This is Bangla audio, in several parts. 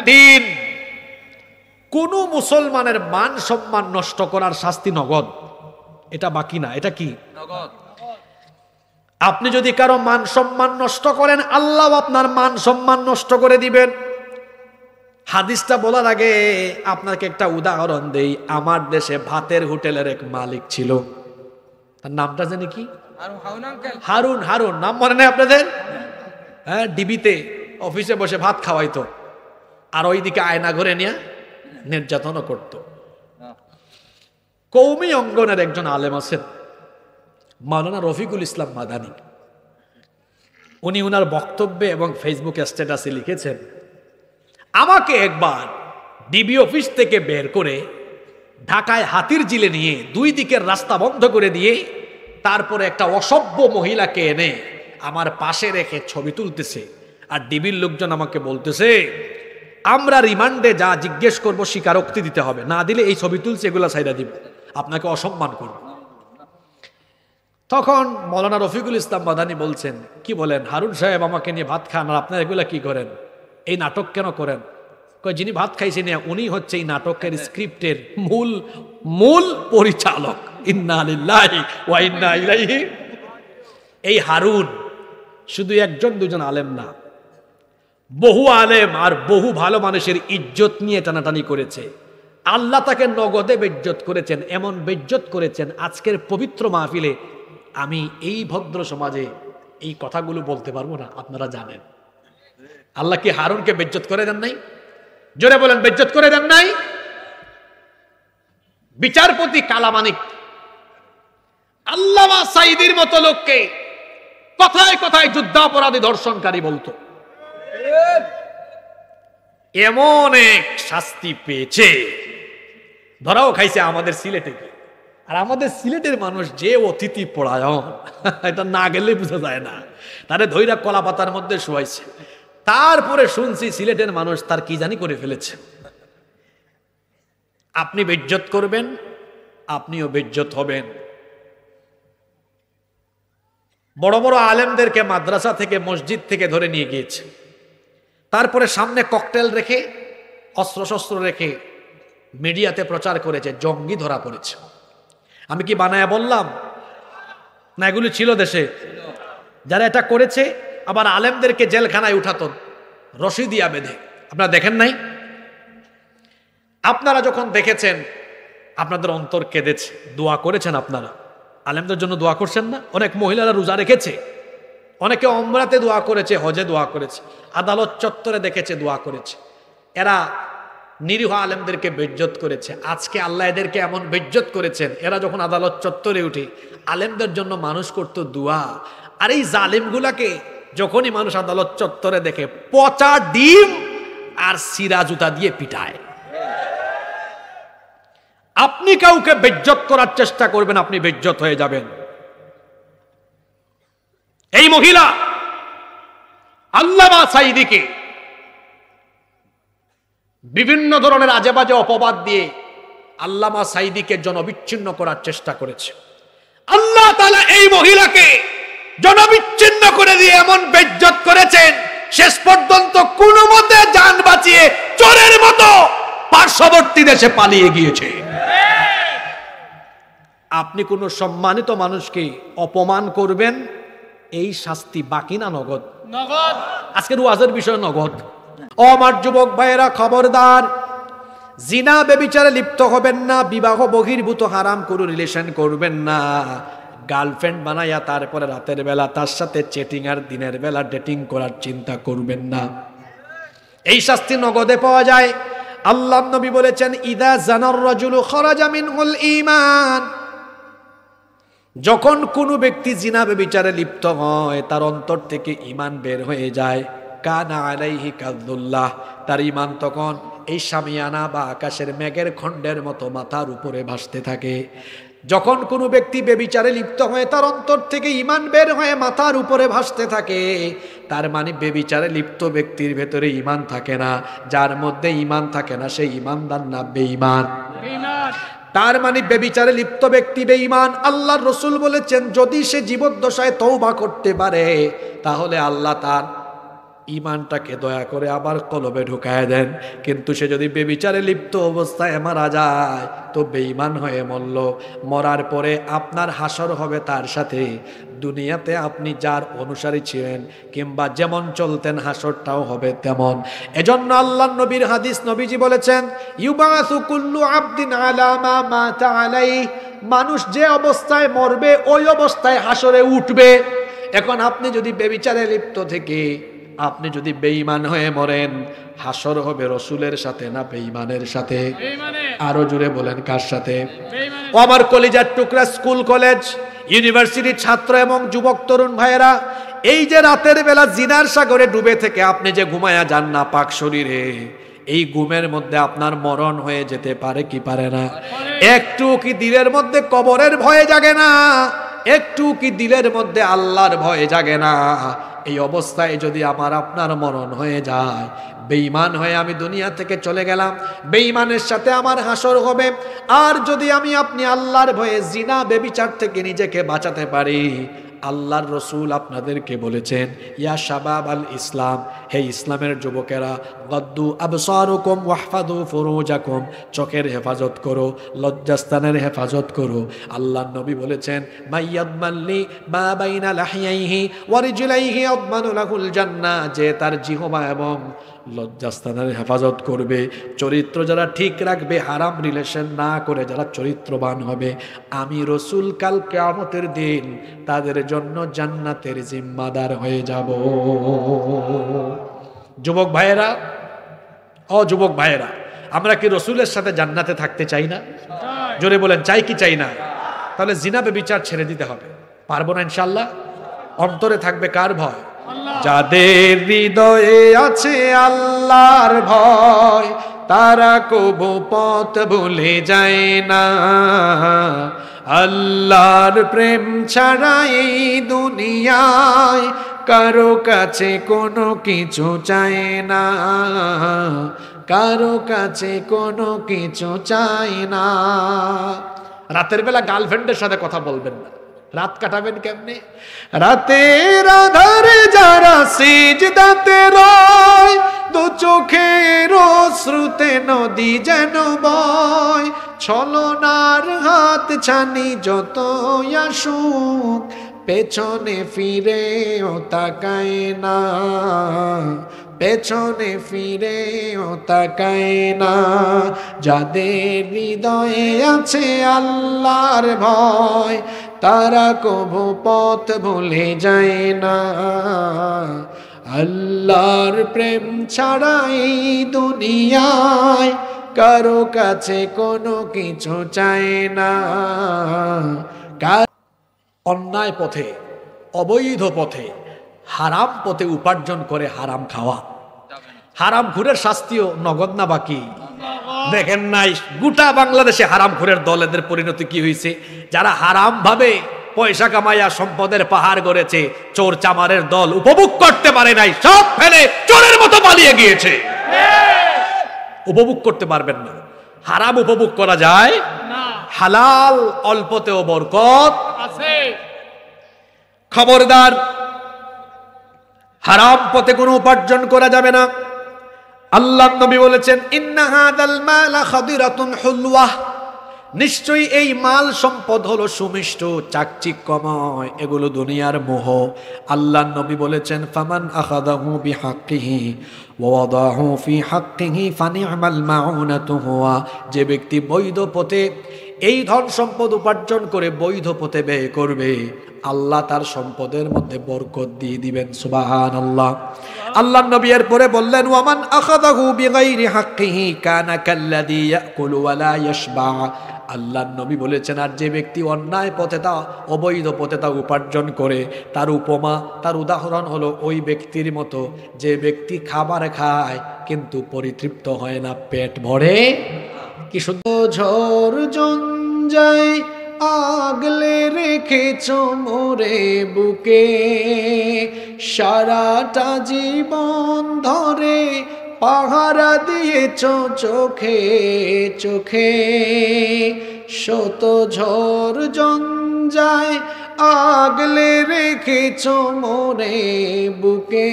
তিন, কোন মুসলমানের মান সম্মান নষ্ট করার শাস্তি নগদ, এটা বাকি না, এটা কি নগদ। আপনি যদি কারো মান সম্মান নষ্ট করেন, আল্লাহ আপনার মান সম্মান নষ্ট করে দিবেন। হাদিসটা বলার আগে আপনাকে একটা উদাহরণ দেই। আমার দেশে ভাতের হোটেলের এক মালিক ছিল, তার নামটা জানি কি, হারুন। হারুন নাম মনে নেই আপনাদের? হ্যাঁ, ডিবিতে অফিসে বসে ভাত খাওয়াইতো, আর ওইদিকে আয়না ঘরে নিয়ে নির্যাতনও করত। কওমি অঙ্গনের একজন আলেম আছেন, মাওলানা রফিকুল ইসলাম মাদানী। উনি উনার বক্তব্যে এবং ফেসবুক স্ট্যাটাসে লিখেছেন, আমাকে একবার ডিবি অফিস থেকে বের করে ঢাকায় হাতির জিলে নিয়ে দুই দিকের রাস্তা বন্ধ করে দিয়ে তারপরে একটা অসভ্য মহিলাকে এনে আমার পাশে রেখে ছবি তুলতেছে, আর ডিবির লোকজন আমাকে বলতেছে আমরা রিমান্ডে যা জিজ্ঞেস করবো স্বীকারোক্তি দিতে হবে, না দিলে এই ছবি তুলছে এগুলা ছাইরা দিব, আপনাকে অসম্মান করব। তখন মৌলানা রফিকুল ইসলাম মাদানী বলছেন, কি বলেন হারুন সাহেব, আমাকে নিয়ে ভাত খান আর আপনারা এগুলা কি করেন, এই নাটক কেন করেন? যিনি ভাত খাইছেন উনি হচ্ছে এই নাটকের স্ক্রিপ্টের মূল পরিচালক। ইন্না লিল্লাহি ওয়া ইন্না ইলাইহি। এই হারুন শুধু একজন দুজন আলেম না, বহু আলেম আর বহু ভালো মানুষের ইজ্জত নিয়ে টানাটানি করেছে। আল্লাহ তাকে নগদে বেজ্জত করেছেন, এমন বেজ্জত করেছেন আজকের পবিত্র মাহফিলে আমি এই ভদ্র সমাজে এই কথাগুলো বলতে পারবো না। আপনারা জানেন আল্লাহ কি হারুনকে বেজ্জত করে দেন নাই? জোরে বলেন, বেজ্জত করে দেন নাই? বিচারপতি কালামানিক আল্লামা সাঈদীর মতো লোককে কথায় কথায় যুদ্ধাপরাধী ধর্ষণকারী বলতো। এমন এক শাস্তি পেয়েছে, ধরাও খাইছে আমাদের সিলেটে। আর আমাদের সিলেটের মানুষ যে অতিথি পরায়ণ, এটা না গেলে বোঝা যায় না। তারে ধৈরা কলা পাতার মধ্যে শোয়াইছে, তারপরে শুনছি সিলেটের মানুষ তার কি জানি করে ফেলেছে। আপনি বেজ্জত করবেন, আপনিও বেজ্জত হবেন। বড় বড় আলেমদেরকে মাদ্রাসা থেকে মসজিদ থেকে ধরে নিয়ে গিয়েছে, তারপরে সামনে ককটেল রেখে অস্ত্রশস্ত্র রেখে মিডিয়াতে প্রচার করেছে জঙ্গি ধরা পড়েছে। আমি কি বানায়া বললাম না? এগুলি ছিল দেশে। যারা এটা করেছে আবার আলেমদেরকে জেলখানায় উঠাতো রশি দিয়া বেঁধে। আপনারা দেখেন নাই? আপনারা যখন দেখেছেন আপনাদের অন্তর কেঁদেছে, দোয়া করেছেন। আপনারা আলেমদের জন্য দোয়া করছেন না? অনেক মহিলারা রোজা রেখেছে, অনেকে ওমরাতে দোয়া করেছে, হজে দোয়া করেছে, আদালত চত্বরে দেখেছে দোয়া করেছে। এরা নিরীহ আলেমদেরকে বেজ্জত করেছে। আজকে আল্লাহ এদেরকে এমন বেজ্জত করেছেন, এরা যখন আদালত চত্বরে উঠে আলেমদের জন্য মানুষ করতো দোয়া। আর এই জালিমগুলাকে যখনই মানুষ আদালত চত্বরে দেখে পচা ডিম আর সিরা জুতা দিয়ে পিটায়। আপনি কাউকে বেজ্জত করার চেষ্টা করবেন, আপনি বেজ্জত হয়ে যাবেন। এই মহিলা আল্লামা সাঈদীকে বিভিন্ন ধরনের আজেবাজে অপবাদ দিয়ে আল্লামা সাঈদীকে জনবিচ্ছিন্ন করার চেষ্টা করেছে। আল্লাহ তাআলা এই মহিলাকে জনবিচ্ছিন্ন করে দিয়ে এমন বেজ্জত করেছেন, শেষ পর্যন্ত কোনো মতে জান বাঁচিয়ে চোরের মতো পার্শ্ববর্তী দেশে পালিয়ে গিয়েছে। আপনি কোন সম্মানিত মানুষকে অপমান করবেন, এই শাস্তি বাকি না নগদ? নগদ। আজকের ওয়াজের বিষয় নগদ। ও আমার যুবক ভাইয়েরা, খবরদার, জিনা ব্যভিচারে লিপ্ত হবেন না, বিবাহ বহির্ভূত হারাম কোনো রিলেশন করবেন না, গার্লফ্রেন্ড বানাইয়া তারপরে রাতের বেলা তার সাথে চেটিং আর দিনের বেলা ডেটিং করার চিন্তা করবেন না। এই শাস্তি নগদে পাওয়া যায়। আল্লাহ নবী বলেছেন, ইদা জানার রাজুলু খরাজা মিনহুল ঈমান, যখন কোনো ব্যক্তি জিনা ব্যভিচারে লিপ্ত হয় তার অন্তর থেকে ঈমান বের হয়ে যায়, কানা আলাইহি কাযুল্লাহ, তার ঈমান তখন এই শামিয়ানা বা আকাশের মেঘের খণ্ডের মতো মাথার উপরে ভাসতে থাকে। যখন কোনো ব্যক্তি ব্যভিচারে লিপ্ত হয় তার অন্তর থেকে ঈমান বের হয়ে মাথার উপরে ভাসতে থাকে, তার মানে ব্যভিচারে লিপ্ত ব্যক্তির ভেতরে ঈমান থাকে না। যার মধ্যে ঈমান থাকে না সেই ঈমানদার না, বেঈমান। তার মানে ব্যভিচারে লিপ্ত ব্যক্তি বেঈমান। আল্লাহর রাসূল বলেছেন, যদি সে জীবদ্দশায় তওবা করতে পারে তাহলে আল্লাহ তার ইমানটাকে দয়া করে আবার কলবে ঢুকায় দেন। কিন্তু সে যদি বেবিচারে লিপ্ত অবস্থায় মারা যায় তো বেঈমান হয়ে মরল, মরার পরে আপনার হাসর হবে তার সাথে। দুনিয়াতে আপনি যার অনুসারী ছিলেন কিংবা যেমন চলতেন হাসরটাও হবে তেমন। এজন্য আল্লাহর নবীর হাদিস, নবীজি বলেছেন ইউবাসু কুল্লু আবদিন আলা মা মাতা আলাইহি, মানুষ যে অবস্থায় মরবে ওই অবস্থায় হাসরে উঠবে। এখন আপনি যদি বেবিচারে লিপ্ত থেকে আপনি যদি বেঈমান হয়ে মরেন, হাসর হবে রসুলের সাথে না বেঈমানের সাথে? আরো জোরে বলেন, কার সাথে? ও আমার কলিজার টুকরা স্কুল কলেজ ইউনিভার্সিটির ছাত্র এবং যুবক তরুণ ভাইয়েরা, এই যে রাতের বেলা জিনার সাগরে ডুবে থেকে আপনি যে ঘুমায়া যান না পাক শরীরে, এই ঘুমের মধ্যে আপনার মরণ হয়ে যেতে পারে কি পারে না? একটু কি দিলের মধ্যে কবরের ভয়ে জাগে না? একটু কি দিলের মধ্যে আল্লাহর ভয়ে জাগে না? এই অবস্থায় যদি আমার আপনার মরণ হয়ে যায়, বেঈমান হয়ে আমি দুনিয়া থেকে চলে গেলাম, বেঈমানের সাথে আমার হাসর হবে। আর যদি আমি আপনি আল্লাহর ভয়ে জিনা বেবিচার থেকে নিজেকে বাঁচাতে পারি, আল্লাহর রসুল আপনাদেরকে বলেছেন ইয়া শাবাব আল ইসলাম, হে ইসলামের যুবকেরা, গদ্দু আবসারুকুম ওয়াহফাদু ফুরুজাকুম, চোখের হেফাজত করো, লজ্জাস্থানের হেফাজত করো। আল্লাহর নবী বলেছেন মাইয়াদমাল্লি মা বাইনা লাহিয়াইহি ওয়া রিজলাইহি আদমানু লাহুল জান্নাহ, যে তার জিহবা এবং লজ্জাস্থানের হেফাজত করবে, চরিত্র যারা ঠিক রাখবে, হারাম রিলেশন না করে যারা চরিত্রবান হবে, আমি রসুল কাল কিয়ামতের দিন তাদের জন্য জান্নাতের জিম্মাদার হয়ে যাব। যুবক ভাইয়েরা, ও যুবক ভাইয়েরা, আমরা কি রসুলের সাথে জান্নাতে থাকতে চাই না? জোরে বলেন, চাই কি চাই না? তাহলে জিনা বেবিচার ছেড়ে দিতে হবে। পারবো না ইনশাআল্লাহ? অন্তরে থাকবে কার ভয়? যাদের হৃদয়ে আছে আল্লাহর ভয়, তারা কবু পথ ভুলে যায় না। আল্লাহর প্রেম ছাড়া এই দুনিয়ায় কারো কাছে কোনো কিছু চায় না, কারো কাছে কোনো কিছু চায় না। রাতের বেলা গার্লফ্রেন্ডের সাথে কথা বলবেন না, রাত কাটাবেন কেমনে? রাতের আধারে যারা সিজদাতে রয়, দু চোখের শ্রুতে নদী যেন বয়, ছলনার হাত ছানি যত আসুক, পেছনে ফিরেও তাকায় না, পেছনে ফিরেও তাকায় না। যাদের হৃদয়ে আছে আল্লাহর ভয়, তারা কবু পথ ভুলে যায় না। আল্লাহর প্রেম ছাড়া এই দুনিয়ায় কারো কাছে কোনো কিছু চায় না। অন্যায় পথে, অবৈধ পথে, হারাম পথে উপার্জন করে হারাম খাওয়া, হারাম খুরের শাস্তিও নগদ না বাকি? দেখেন নাই গোটা বাংলাদেশে হারাম খুরের দলেদের পরিণতি কি হয়েছে? যারা হারাম ভাবে পয়সা কামাইয়া সম্পদের পাহাড় গড়েছে, চোর চামারের দল উপভোগ করতে পারে নাই, সব ফেলে চোরের মতো পালিয়ে গিয়েছে। উপভোগ করতে পারবেন না, হারাম উপভোগ করা যায় না, হালাল অল্পতেও বরকত আছে। খবরদার, হারাম পথে কোনো উপার্জন করা যাবে না। আল্লাহ নবী বলেছেন ইন্না হাদাল মালা খাদিরাতুন হুলওয়া, নিশ্চয়ই এই মাল সম্পদ হলো সুমিষ্ট, চাকচিক্যময়, এগুলো দুনিয়ার মোহ। আল্লাহ নবী বলেছেন ফামান আখাযাহু বিহাক্কিহি ওয়া ওয়াদাহু ফি হাক্কিহি ফানি'মাল মাউনাতু হুয়া, যে ব্যক্তি বৈধ পথে এই ধন সম্পদ উপার্জন করে বৈধ পথে ব্যয় করবে, আল্লাহ তার সম্পদের মধ্যে বরকত দিয়ে দিবেন। সুবহানাল্লাহ। আল্লাহ নবী এর পরে বললেন ওয়ামান আখাযাহু বিগাইরি হাক্কিহি কানা কাল্লাযী ইয়াকুলু ওয়া লা ইয়াশবা। আল্লাহ নবী বলেছেন আর যে ব্যক্তি অন্যায় পথে তা অবৈধ পথে তা উপার্জন করে, তার উপমা, তার উদাহরণ হলো ওই ব্যক্তির মতো যে ব্যক্তি খাবার খায় কিন্তু পরিতৃপ্ত হয় না, পেট ভরে। কি সুন্দর ঝড় জঞ্জায় আগলে রেখেছ মোরে বুকে, সারাটা জীবন ধরে পাহারা দিয়েছ চোখে চোখে। শত ঝড় যায় আগলে রেখেছ মোরে বুকে,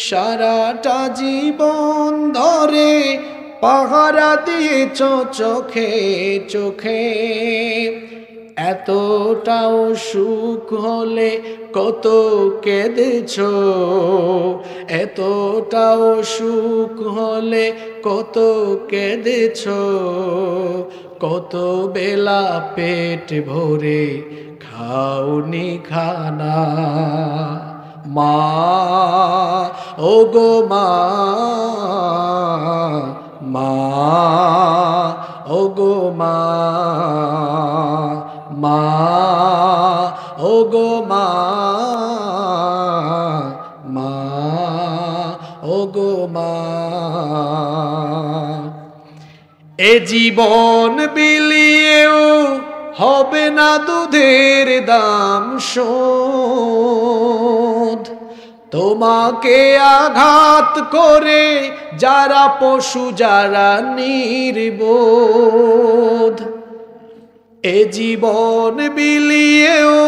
সারাটা জীবন ধরে পাহারা দিয়েছ চোখে চোখে। এতটাও সুখ হলে কত কেঁদেছ, এতটাও সুখ হলে কত কেঁদেছ, কত বেলা পেট ভরে খাওনি খানা। মা ও গো মা, মা ও গো মা, মা ও গো মা, মা ও গো মা। এ জীবন বিলিয়েও হবে না দুধের দাম শোধ, তোমাকে আঘাত করে যারা পশু যারা নির্বোধ। এ জীবন বিলিয়েও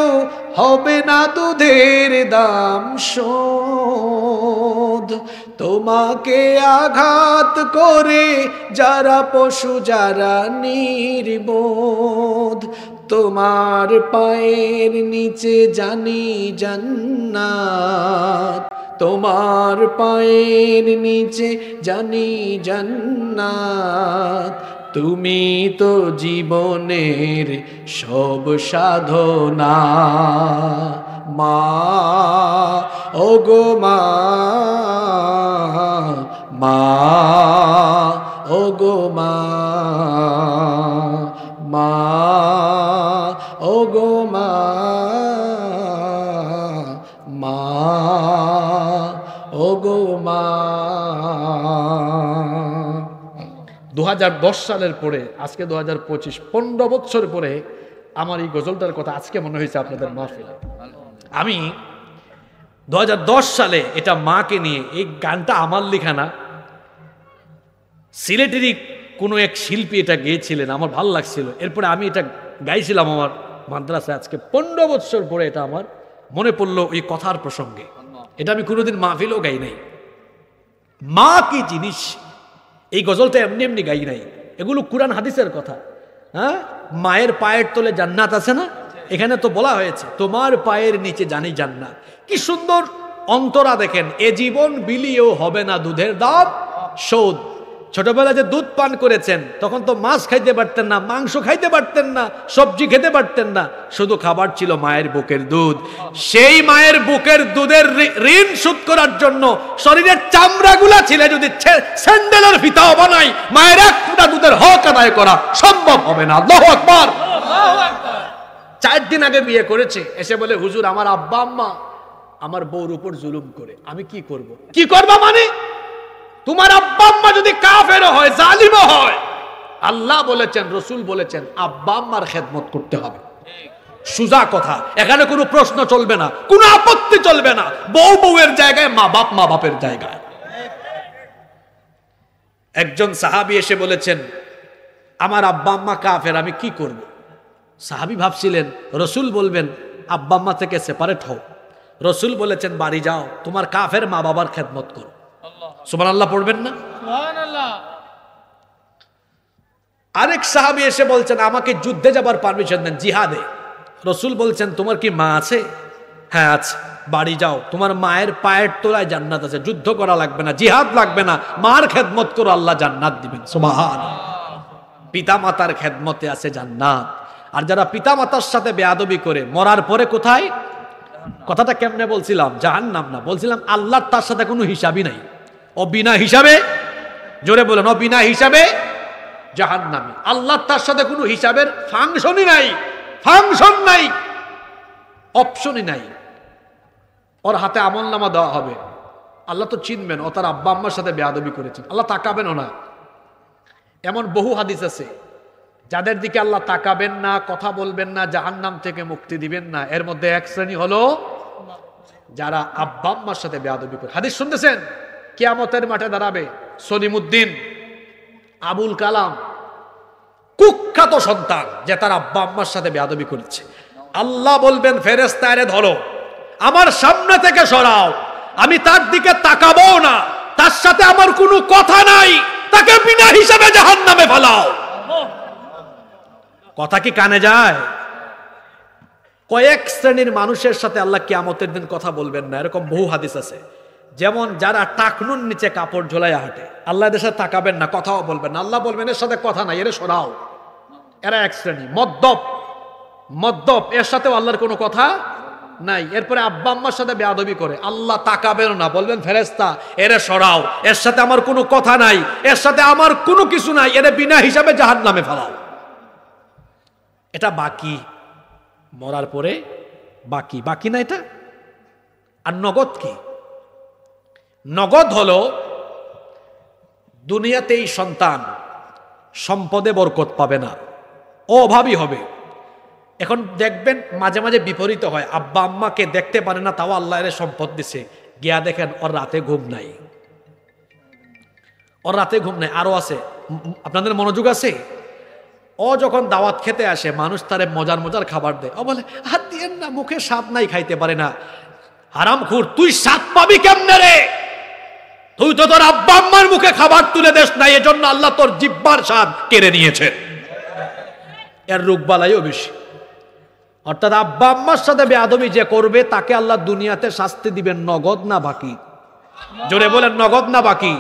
হবে না দুধের দাম শোধ, তোমাকে আঘাত করে যারা পশু যারা নির্বোধ। তোমার পায়ের নিচে জানি জান্নাত, তোমার পায়ের নিচে জানি জান্নাত। তুমি তো জীবনের সব সাধনা। মা ও গো মা, মা ও গো মা, মা ও গো মা, মা ও গো মা। 2010 সালের পরে আজকে 2025, 15 বছর পরে আমার এই গজলটার কথা আজকে মনে হয়েছে আপনাদের মাহফিলে। আমি 2010 সালে এটা মাকে নিয়ে, এই গানটা আমার লেখা না, সিলেটেরই কোনো এক শিল্পী এটা গেয়েছিলেন, আমার ভালো লাগছিল। এরপরে আমি এটা গাইছিলাম আমার মাদ্রাসায়। আজকে 15 বছর পরে এটা আমার মনে পড়লো ওই কথার প্রসঙ্গে। এটা আমি কোনোদিন মাহফিলেও গাই নাই। মা কি জিনিস, এই গজলটা এমনি এমনি গাই নাই, এগুলো কুরআন হাদিসের কথা। হ্যাঁ, মায়ের পায়ের তলে জান্নাত আছে না, এখানে তো বলা হয়েছে তোমার পায়ের নিচে জানি জান্নাত। কি সুন্দর অন্তরা দেখেন, এ জীবন বিলিয়েও হবে না দুধের দাম শোধ। ছোটবেলায় যে দুধ পান করেছেন তখন তো মাছ খাইতে পারতেন না, মাংস খাইতে পারতেন না, সবজি খেতে পারতেন না, শুধু খাবার ছিল মায়ের বুকের দুধ। সেই মায়ের বুকের দুধের ঋণ শোধ করার জন্য শরীরের চামড়াগুলা ছিলে যদি স্যান্ডেলের ফিতাও বানাই, মায়ের এক ফোঁটা দুধের হক আদায় করা সম্ভব হবে না। আল্লাহু আকবার। 4 দিন আগে বিয়ে করেছে, এসে বলে হুজুর আমার আব্বা আম্মা আমার বউর উপর জুলুম করে, আমি কি করব? কি করবা মানে? তোমার আব্বা আম্মা যদি কাফের হয়, জালিমও হয়, আল্লাহ বলেছেন, রসুল বলেছেন আব্বা আম্মার খেদমত করতে হবে। সুজা কথা, এখানে কোনো প্রশ্ন চলবে না, কোনো আপত্তি চলবে না। বউ বউয়ের জায়গায়, মা বাপ মা বাপের জায়গায়। একজন সাহাবী এসে বলেছেন আমার আব্বা আম্মা কাফের, আমি কি করব? সাহাবী ভাবছিলেন রসুল বলবেন আব্বা আম্মা থেকে সেপারেট হও। রসুল বলেছেন বাড়ি যাও, তোমার কাফের মা বাবার খেদমত করো। সুবহানাল্লাহ পড়বেন না? সুবহানাল্লাহ। আরেক সাহাবী এসে বলছেন আমাকে যুদ্ধে যাবার পারমিশন দেন, জিহাদে। রসুল বলছেন তোমার কি মা আছে? হ্যাঁ আছে। বাড়ি যাও, তোমার মায়ের পায়ের তলায় জান্নাত আছে, যুদ্ধ করা লাগবে না, জিহাদ লাগবে না, মার খেদমত করো, আল্লাহ জান্নাত দিবেন। সুবহানাল্লাহ। পিতা মাতার খেদমতে আছে জান্নাত। আর যারা পিতা মাতার সাথে বেয়াদবি করে মরার পরে কোথায়? কথাটা কেমনে বলছিলাম? জাহান্নাম না, বলছিলাম আল্লাহর তার সাথে কোনো হিসাবই নাই, ও বিনা হিসাবে, জোরে বলেন, ও বিনা হিসাবে জাহান্নামী। আল্লাহর তার সাথে কোনো হিসাবের ফাংশনই নাই, ফাংশন নাই, অপশনই নাই। ওর হাতে আমলনামা দেওয়া হবে, আল্লাহ তো চিনবেন ও তার আব্বা আম্মার সাথে বেয়াদবি করেছেন, আল্লাহ তাকাবেনও না। এমন বহু হাদিস আছে যাদের দিকে আল্লাহ তাকাবেন না, কথা বলবেন না, জাহান্নাম থেকে মুক্তি দিবেন না। এর মধ্যে এক শ্রেণী হলো যারা আব্বা আম্মার সাথে বেয়াদবি করে। হাদিস শুনতেছেন, কিয়ামতের মাঠে দাঁড়াবে সলিমুদ্দিন, আবুল কালাম, কুখ্যাত সন্তান যে তার আব্বা আম্মার সাথে বেয়াদবি করেছে। আল্লাহ বলবেন ফেরেশতারে ধরো, আমার সামনে থেকে সরাও, আমি তার দিকে তাকাবো না, তার সাথে আমার কোনো কথা নাই, তাকে বিনা হিসাবে জাহান্নামে ফেলাও। কথা কি কানে যায়? কয়েক শ্রেণীর মানুষের সাথে আল্লাহ কিয়ামতের দিন কথা বলবেন না, এরকম বহু হাদিস আছে। যেমন যারা টাকনুর নিচে কাপড় ঝোলাইয়া হাঁটে, আল্লাহ এদের সাথে তাকাবেন না, কথাও বলবেন না। আল্লাহ বলবেন এর সাথে কথা নাই, এর সরাও। এরা এক শ্রেণী। মদ্যপ, এর সাথেও আল্লাহর কোনো কথা নাই। এরপরে আব্বা আম্মার সাথে বেয়াদবি করে, আল্লাহ তাকাবেন না, বলবেন ফেরেশতা এরে সরাও, এর সাথে আমার কোনো কথা নাই, এর সাথে আমার কোনো কিছু নাই, এর বিনা হিসাবে জাহান্নামে ফেলাও। এটা বাকি, মরার পরে বাকি না এটা। আর নগদ কি? নগদ হলো দুনিয়াতেই সন্তান সম্পদে বরকত পাবে না, অভাবী হবে। এখন দেখবেন মাঝে মাঝে বিপরীত হয়, আব্বা আম্মাকে দেখতে পারে না, তাও আল্লাহ এর সম্পদ দিছে, গিয়া দেখেন ওর রাতে ঘুম নাই, আরো আছে। আপনাদের মনোযোগ আছে? ও যখন দাওয়াত খেতে আসে, মানুষ তারে মজার খাবার দেয়, ও বলে হাত দিয়েন না, মুখে স্বাদ নাই, খাইতে পারে না। হারামখোর, তুই স্বাদ পাবি কেমনে রে? তুই তো তোর আব্বা আম্মার মুখে খাবার তুলে দেস নাই, এজন্য আল্লাহ তোর জিহ্বার স্বাদ কেড়ে নিয়েছে। এর রোগবালাইও বেশি। অর্থাৎ আব্বা আম্মার সাথে বেয়াদবি যে করবে তাকে আল্লাহ দুনিয়াতে শাস্তি দিবেন, নগদ না বাকি। জোরে বলেন, নগদ না বাকি।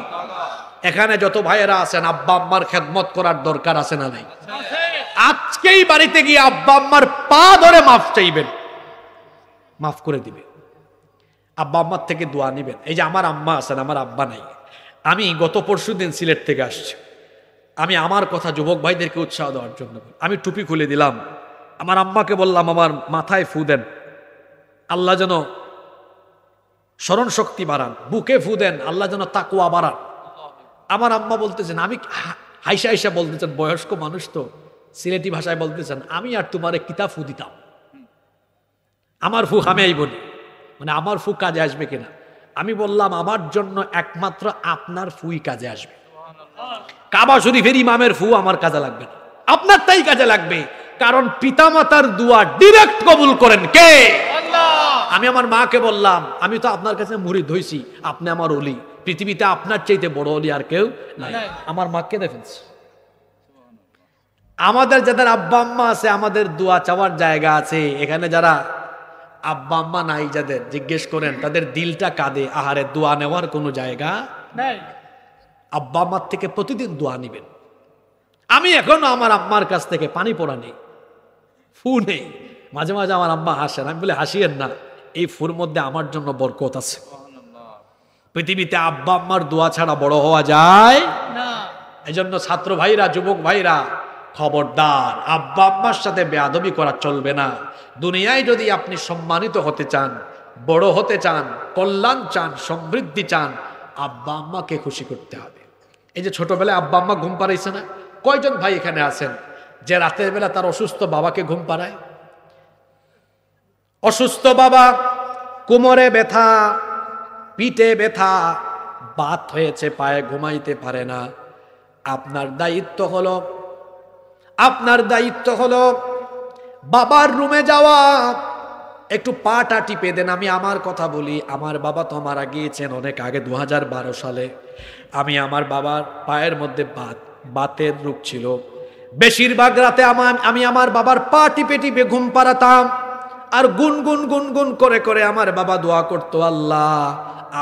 এখানে যত ভাইয়েরা আছেন, আব্বা আম্মার খেদমত করার দরকার আছে না নাই? আজকেই বাড়িতে গিয়ে আব্বা আম্মার পা ধরে মাফ চাইবেন, মাফ করে দিবে। আব্বা আম্মার থেকে দোয়া নিবেন। এই যে আমার আম্মা আছেন, আমার আব্বা নাই। আমি গত পরশুদিন সিলেট থেকে আসছি। আমি আমার কথা যুবক ভাইদেরকে উৎসাহ দেওয়ার জন্য আমি টুপি খুলে দিলাম, আমার আম্মাকে বললাম আমার মাথায় ফু দেন, আল্লাহ যেন স্মরণ শক্তি বাড়ান। বুকে ফু দেন, আল্লাহ যেন তাকওয়া বাড়ান। আমার আম্মা বলতেছেন, আমি হাইসা বলতেছেন, বয়স্ক মানুষ তো, সিলেটি ভাষায় বলতেছেন, আমি আর তোমারে কিতা ফু দিতাম, আমার ফু আমি বলি, মানে আমার ফু কাজে আসবে কিনা। আমি বললাম আমার জন্য একমাত্র আপনার ফুই কাজে আসবে। কাবা শরীফের ইমামের ফু আমার কাজে লাগবে না, আপনার তাই কাজে লাগবে। কারণ পিতামাতার দোয়া ডিরেক্ট কবুল করেন কে? আল্লাহ। আমি আমার মাকে বললাম, আমি তো আপনার কাছে মুরিদ হইছি, আপনি আমার ওলি, পৃথিবীতে আপনার চাইতে বড় ওলি আর কেউ নাই। আমার মাকে দেখেন, আমাদের যাদের আব্বা আম্মা আছে, আমাদের দোয়া চাওয়ার জায়গা আছে। এখানে যারা আব্বা আম্মা নাই, যাদের জিজ্ঞেস করেন, তাদের দিলটা কাঁদে, আহারে দোয়া নেওয়ার কোনো জায়গা নাই। আব্বা আম্মার থেকে প্রতিদিন দোয়া নিবেন। আমি এখনো আমার আম্মার কাছ থেকে পানি পড়া নেই, ফু নেই। মাঝে মাঝে আমার আম্মা হাসেন, আমি বলে হাসিয়েন না, এই ফুর মধ্যে আমার জন্য বরকত আছে। পৃথিবীতে আব্বা আম্মার দোয়া ছাড়া বড় হওয়া যায় না। এই জন্য ছাত্র ভাইরা, যুবক ভাইরা, খবরদার, আব্বা আম্মার সাথে বেয়াদবি করা চলবে না। দুনিয়ায় যদি আপনি সম্মানিত হতে চান, বড় হতে চান, কল্যাণ চান, সমৃদ্ধি চান, আব্বা আম্মাকে খুশি করতে হবে। এই যে ছোটবেলায় আব্বা আম্মা ঘুম পাড়াইছে না, কয়জন ভাই এখানে আছেন যে রাতের বেলা তার অসুস্থ বাবাকে ঘুম পাড়ায়? অসুস্থ বাবা, কোমরে ব্যথা, পিঠে ব্যথা, বাত হয়েছে, পায়ে ঘুমাইতে পারে না। আপনার দায়িত্ব হলো বাবার রুমে যাওয়া, একটু পাটা টিপে দেন। আমি আমার কথা বলি, আমার বাবা তো মারা গিয়েছেন অনেক আগে, 2012 সালে। আমি আমার বাবার পায়ের মধ্যে বাতের রোগ ছিল। বেশিরভাগ রাতে আমি আমার বাবার পা টিপে টিপে ঘুম পাড়াতাম। আর গুনগুন করে আমার বাবা দোয়া করতো, আল্লাহ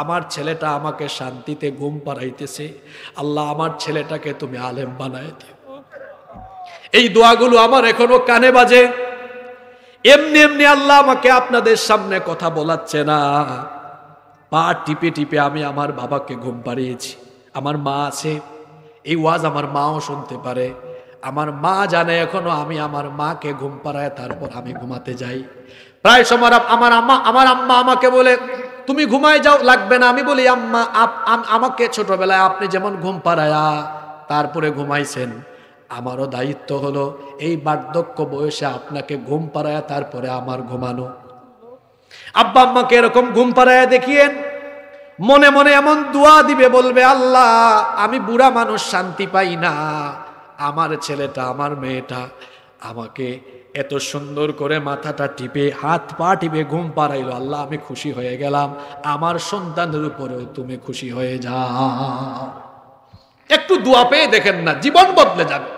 আমার ছেলেটা আমাকে শান্তিতে ঘুম পাড়াইতেছে, আল্লাহ আমার ছেলেটাকে তুমি আলেম বানায় দিও। এই দোয়াগুলো আমার এখনো কানে বাজে। এমনি আল্লাহ আমাকে আপনাদের সামনে কথা বলাচ্ছে না, পা টিপে টিপে আমি আমার বাবাকে ঘুম পাড়িয়েছি। আমার মা আছে, এই ওয়াজ আমার মাও শুনতে পারে। আমার মা জানে এখনো আমি আমার মাকে ঘুম পাড়ায় তারপর আমি ঘুমাতে যাই। প্রায় সময় আমার আম্মা আমাকে বলে, তুমি ঘুমায় যাও, লাগবে না। আমি বলি, আম্মা আমাকে ছোটবেলায় আপনি যেমন ঘুম পাড়ায়া তারপরে ঘুমাইছেন, আমারও দায়িত্ব হলো এই বার্ধক্য বয়সে আপনাকে ঘুম পাড়ায়া তারপরে আমার ঘুমানো। আব্বা আম্মাকে এরকম ঘুম পাড়ায়া দেখিয়েন, মনে মনে এমন দোয়া দিবে, বলবে, আল্লাহ আমি বুড়া মানুষ শান্তি পাই না, আমার ছেলেটা, আমার মেয়েটা আমাকে এত সুন্দর করে মাথাটা টিপে হাত পা টিপে ঘুম পাড়াইলো, আল্লাহ আমি খুশি হয়ে গেলাম। আমার সন্তানের উপরেও তুমি খুশি হয়ে যাও। একটু দোয়া পেয়ে দেখেন না, জীবন বদলে যাবে,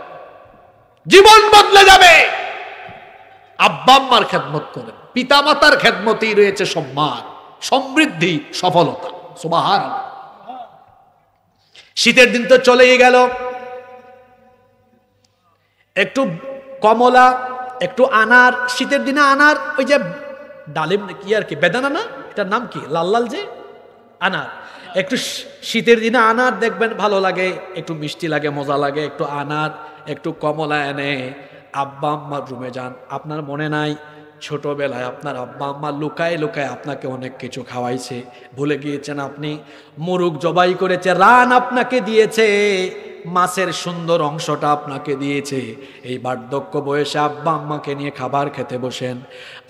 জীবন বদলে যাবে। আব্বা আম্মার খেদমত করেন, পিতা মাতার খেদমতেই রয়েছে সম্মান, সমৃদ্ধি, সফলতা। সুবহানাল্লাহ। শীতের দিন তো চলেই গেল, একটু কমলা, একটু আনার, শীতের দিনে আনার, ওই যে ডালিম কি আর কি, বেদানা না, এটার নাম কি, লাল লাল যে আনার, একটু শীতের দিনে আনার দেখবেন ভালো লাগে, একটু মিষ্টি লাগে, মজা লাগে। একটু আনার, একটু কমলা এনে আব্বা আম্মার রুমে যান। আপনার মনে নাই ছোটবেলায় আপনার আব্বা আম্মা লুকায় লুকায় আপনাকে অনেক কিছু খাওয়াইছে, ভুলে গিয়েছেন আপনি? মোরগ জবাই করেছে, রান আপনাকে দিয়েছে, মাছের সুন্দর অংশটা আপনাকে দিয়েছে। এই বার্ধক্য বয়সে আব্বা আম্মাকে নিয়ে খাবার খেতে বসেন,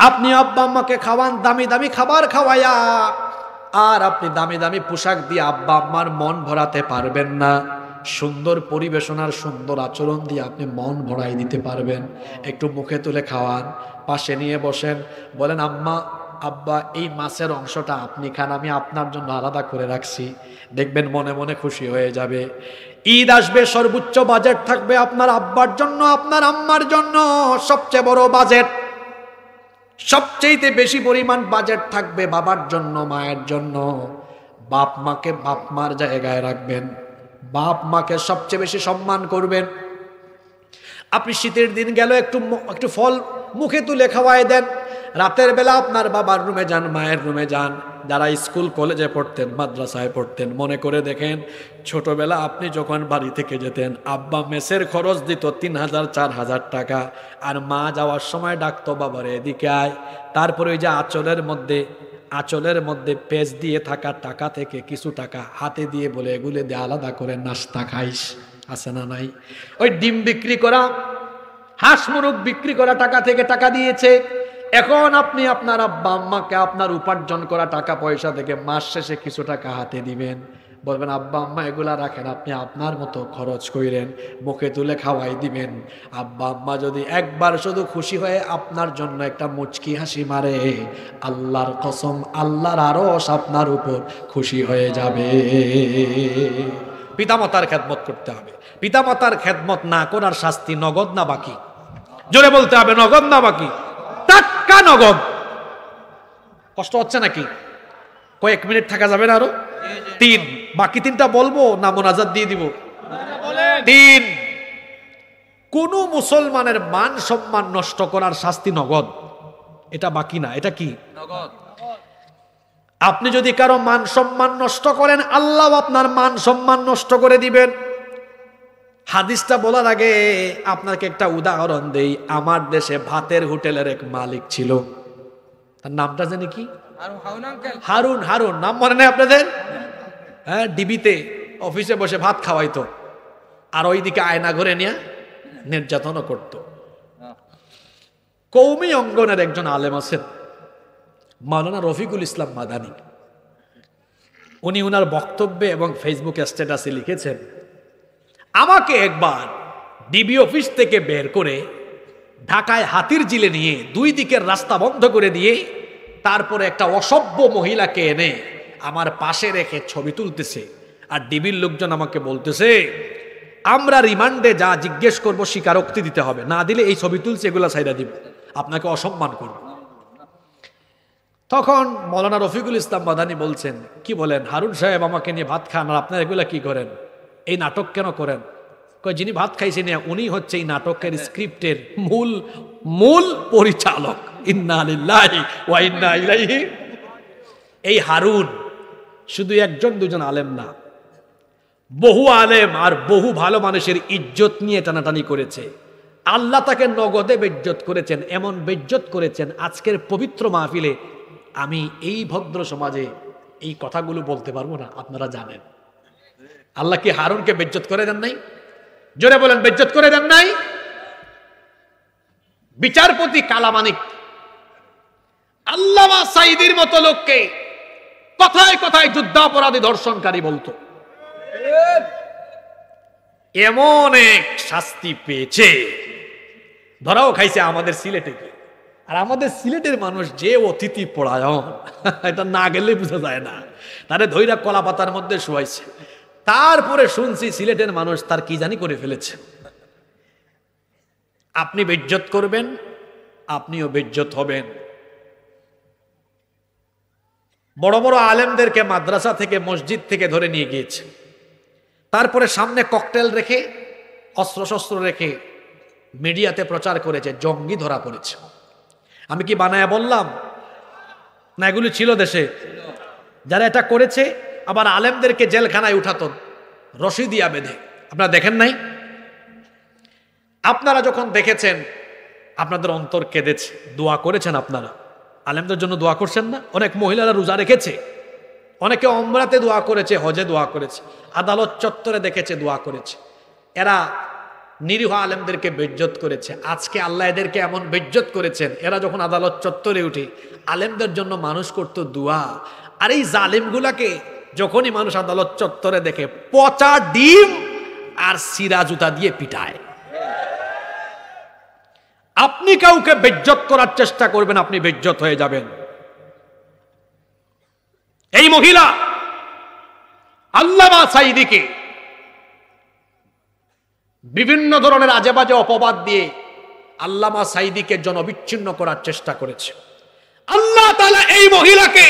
আপনি আব্বা আম্মাকে খাওয়ান দামি দামি খাবার খাওয়াইয়া, আর আপনি দামি দামি পোশাক দিয়ে আব্বা আম্মার মন ভরাতে পারবেন না। সুন্দর পরিবেশনার সুন্দর আচরণ দিয়ে আপনি মন ভরাই দিতে পারবেন। একটু মুখে তুলে খাওয়ান, পাশে নিয়ে বসেন, বলেন আম্মা আব্বা এই মাছের অংশটা আপনি খান, আমি আপনার জন্য আলাদা করে রাখছি। দেখবেন মনে মনে খুশি হয়ে যাবে। ঈদ আসবে, সর্বোচ্চ বাজেট থাকবে আপনার আব্বার জন্য, আপনার আম্মার জন্য সবচেয়ে বড় বাজেট, সবচেয়ে বেশি পরিমাণ বাজেট থাকবে বাবার জন্য, মায়ের জন্য। বাপ মাকে বাপ মার জায়গায় রাখবেন, বাপ মাকে সবচেয়ে বেশি সম্মান করবেন। আপনি শীতের দিন গেল, একটু ফল মুখে তুলে খাওয়াই দেন। রাতের বেলা আপনার বাবার রুমে যান, মায়ের রুমে যান। যারা স্কুল কলেজে পড়তেন, মাদ্রাসায় পড়তেন, মনে করে দেখেন ছোটবেলা আপনি যখন বাড়ি থেকে যেতেন, আব্বা মেসের খরচ দিত 3000 4000 টাকা, আর মা যাওয়ার সময় ডাকতো বাবারে এদিকে আয়। তারপরে ওই যে আঁচলের মধ্যে পেজ দিয়ে থাকা টাকা থেকে কিছু টাকা হাতে দিয়ে বলে এগুলো দিয়ে আলাদা করে নাস্তা খাইস, আছে না নাই? ওই ডিম বিক্রি করা, হাঁস মুরগ বিক্রি করা টাকা থেকে টাকা দিয়েছে। এখন আপনি আপনার আব্বা আম্মাকে আপনার উপার্জন করা টাকা পয়সা থেকে মাস শেষে কিছু টাকা হাতে দিবেন, বলবেন আব্বা আম্মা এগুলা রাখেন, আপনি আপনার মতো খরচ কইরেন, মুখে তুলে খাওয়াই দিবেন। আব্বা আম্মা যদি একবার শুধু খুশি হয়ে আপনার জন্য একটা মুচকি হাসি মারে, আল্লাহর কসম আল্লাহর আরশ আপনার উপর খুশি হয়ে যাবে। পিতামাতার খেদমত করতে হবে। পিতামাতার খেদমত না করার শাস্তি নগদ না বাকি? জোরে বলতে হবে, নগদ না বাকি? টাটকা নগদ। কষ্ট হচ্ছে নাকি? কয়েক মিনিট থাকা যাবে না আরো? 3, বাকি 3টা বলবো না মোনাজাত দিয়ে দিব? 3, কোন মুসলমানের মান সম্মান নষ্ট করার শাস্তি নগদ, এটা বাকি না। এটা কি? নগদ। আপনি যদি কারো মান সম্মান নষ্ট করেন, আল্লাহ আপনার মান সম্মান নষ্ট করে দিবেন। হাদিসটা বলার আগে আপনাকে একটা উদাহরণ দেই। আমার দেশে ভাতের হোটেলের এক মালিক ছিল, তার নামটা জানি কি? হারুন। হারুন নাম মনে নেই আপনাদের? হ্যাঁ, ডিবিতে অফিসে বসে ভাত খাওয়াইতো, আর ওইদিকে আয়না ঘরে নিয়ে নির্যাতনও করত। কৌমি অঙ্গনের একজন আলেম আছেন, মাওলানা রফিকুল ইসলাম মাদানী। উনি ওনার বক্তব্যে এবং ফেসবুক স্ট্যাটাসে লিখেছেন, আমাকে একবার ডিবি অফিস থেকে বের করে ঢাকায় হাতির জিলে নিয়ে 2 দিকের রাস্তা বন্ধ করে দিয়ে তারপরে একটা অসভ্য মহিলাকে এনে আমার পাশে রেখে ছবি তুলতেছে। আর ডিবির লোকজন আমাকে বলতেছে, আমরা রিমান্ডে যা জিজ্ঞেস করব স্বীকারোক্তি দিতে হবে, না দিলে এই ছবি তুলছে এগুলা ছাইড়া দিব, আপনাকে অসম্মান করব। তখন মাওলানা রফিকুল ইসলাম মাদানী বলছেন, কি বলেন হারুন সাহেব আমাকে নিয়ে ভাত খান, আর আপনারা এগুলা কি করেন, এই নাটক কেন করেন? যিনি ভাত খাইছেন উনি হচ্ছে এই নাটকের স্ক্রিপ্টের মূল পরিচালক। ইন্না লিল্লাহি ওয়া ইন্না ইলাইহি। এই হারুন শুধু 1-2 আলেম না, বহু আলেম আর বহু ভালো মানুষের ইজ্জত নিয়ে টানাটানি করেছে। আল্লাহ তাকে নগদে বেজ্জত করেছেন, এমন বেজ্জত করেছেন আজকের পবিত্র মাহফিলে আমি এই ভদ্র সমাজে এই কথাগুলো বলতে পারবো না। আপনারা জানেন আল্লাহ কি হারুনকে বেজ্জত করে দেন নাই? জোরে বলেন, বেজ্জত করে দেন নাই? বিচারপতি কালামানিক আল্লামা সাঈদীর মতো লোককে কথায় কথায় যুদ্ধাপরাধী ধর্ষণকারী বলতো। এমন এক শাস্তি পেয়েছে, ধরাও খাইছে আমাদের সিলেটে গিয়ে। আর আমাদের সিলেটের মানুষ যে অতিথি পরায়ণ, এটা না গেলে বোঝা যায় না। তারে ধৈরা কলা পাতার মধ্যে শোয়াইছে, তারপরে শুনছি সিলেটের মানুষ তার কি জানি করে ফেলেছে। আপনি বেজ্জত করবেন, আপনিও বেজ্জত হবেন। বড় বড় আলেমদেরকে মাদ্রাসা থেকে মসজিদ থেকে ধরে নিয়ে গিয়েছে, তারপরে সামনে ককটেল রেখে অস্ত্রশস্ত্র রেখে মিডিয়াতে প্রচার করেছে জঙ্গি ধরা পড়েছে। আমি কি বানায়া বললাম না? এগুলি ছিল দেশে। যারা এটা করেছে আবার আলেমদেরকে জেলখানায় উঠাতো রশি দিয়া বেঁধে। আপনারা দেখেন নাই? আপনারা যখন দেখেছেন আপনাদের অন্তর কেঁদেছে, দোয়া করেছেন। আপনারা আলেমদের জন্য দোয়া করছেন না? অনেক মহিলারা রোজা রেখেছে, অনেকে ওমরাতে দোয়া করেছে, হজে দোয়া করেছে, আদালত চত্বরে দেখেছে দোয়া করেছে। এরা নিরীহ আলেমদেরকে বেজ্জত করেছে। আজকে আল্লাহ এদেরকে এমন বেজ্জত করেছেন, এরা যখন আদালত চত্বরে উঠে আলেমদের জন্য মানুষ করত দোয়া। আর এই জালিমগুলাকে যখনই মানুষ আদালত চত্বরে দেখে পচা ডিম আর সিরা জুতা দিয়ে পিটায়। আপনি কাউকে বেজ্জত করার চেষ্টা করবেন, আপনি বেজ্জত হয়ে যাবেন। এই মহিলা আল্লামা সাঈদীকে বিভিন্ন ধরনের আজে বাজে অপবাদ দিয়ে আল্লামা সাঈদীকে জনবিচ্ছিন্ন করার চেষ্টা করেছে। আল্লাহ তাআলা এই মহিলাকে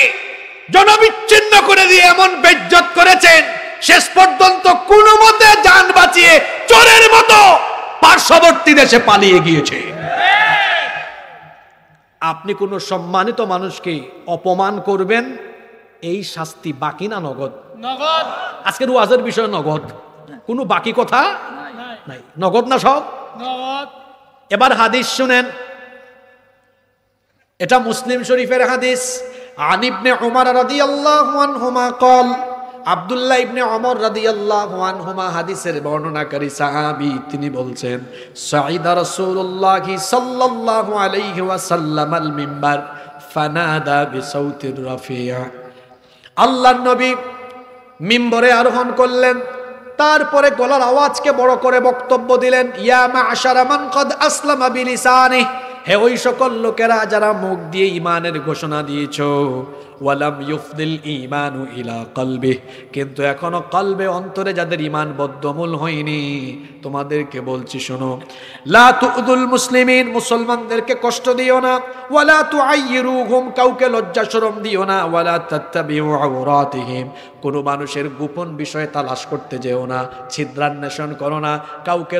জনবিচ্ছিন্ন করে দিয়ে এমন বেজ্জত করেছেন, শেষ পর্যন্ত কোনো মতে জান বাঁচিয়ে চোরের মতো পার্শ্ববর্তী দেশে পালিয়ে গিয়েছে। আপনি কোনো সম্মানিত মানুষকে অপমান করবেন, এই শাস্তি বাকি না নগদ? নগদ। আজকের ওয়াজের বিষয় নগদ, কোনো বাকি কথা নাই, নগদ না সব নগদ। এবার হাদিস শুনেন, এটা মুসলিম শরীফের হাদিস। আন ইবনে উমর রাদিয়াল্লাহু আনহুমা قال, আব্দুল্লাহ ইবনে ওমর রাদিয়াল্লাহু আনহুমা হাদিসের বর্ণনাকারী সাহাবী, তিনি বলছেন সাঈদা রাসূলুল্লাহ সাল্লাল্লাহু আলাইহি ওয়াসাল্লাম আল মিম্বার ফানাদা বিসাউতির রাফিয়া। আল্লাহর নবী মিম্বরে আরোহণ করলেন, তারপরে গলার আওয়াজকে বড় করে বক্তব্য দিলেন, ইয়া মা'শারা মান কদ আসলামা বিলিসানিহি, হে ওই সকল লোকেরা যারা মুখ দিয়ে ঈমানের ঘোষণা দিয়েছো, ওয়ালাম ইউফদিল ঈমানু ইলা কলবি, কিন্তু এখনো কলবে অন্তরে যাদের ঈমান বদ্ধমূল হয়নি, তোমাদেরকে বলছি শোনো, লা তু'যুল মুসলিমিন, মুসলমানদেরকে কষ্ট দিও না, ওয়ালা তুআইয়িরুহুম, কাউকে লজ্জা শরম দিও না, ওয়ালা তাত্তাবিউ আওরাতিহিম, কোনো মানুষের গোপন বিষয়ে তালাশ করতে যেও না, ছিদ্রান্বেষণ করো না, কাউকে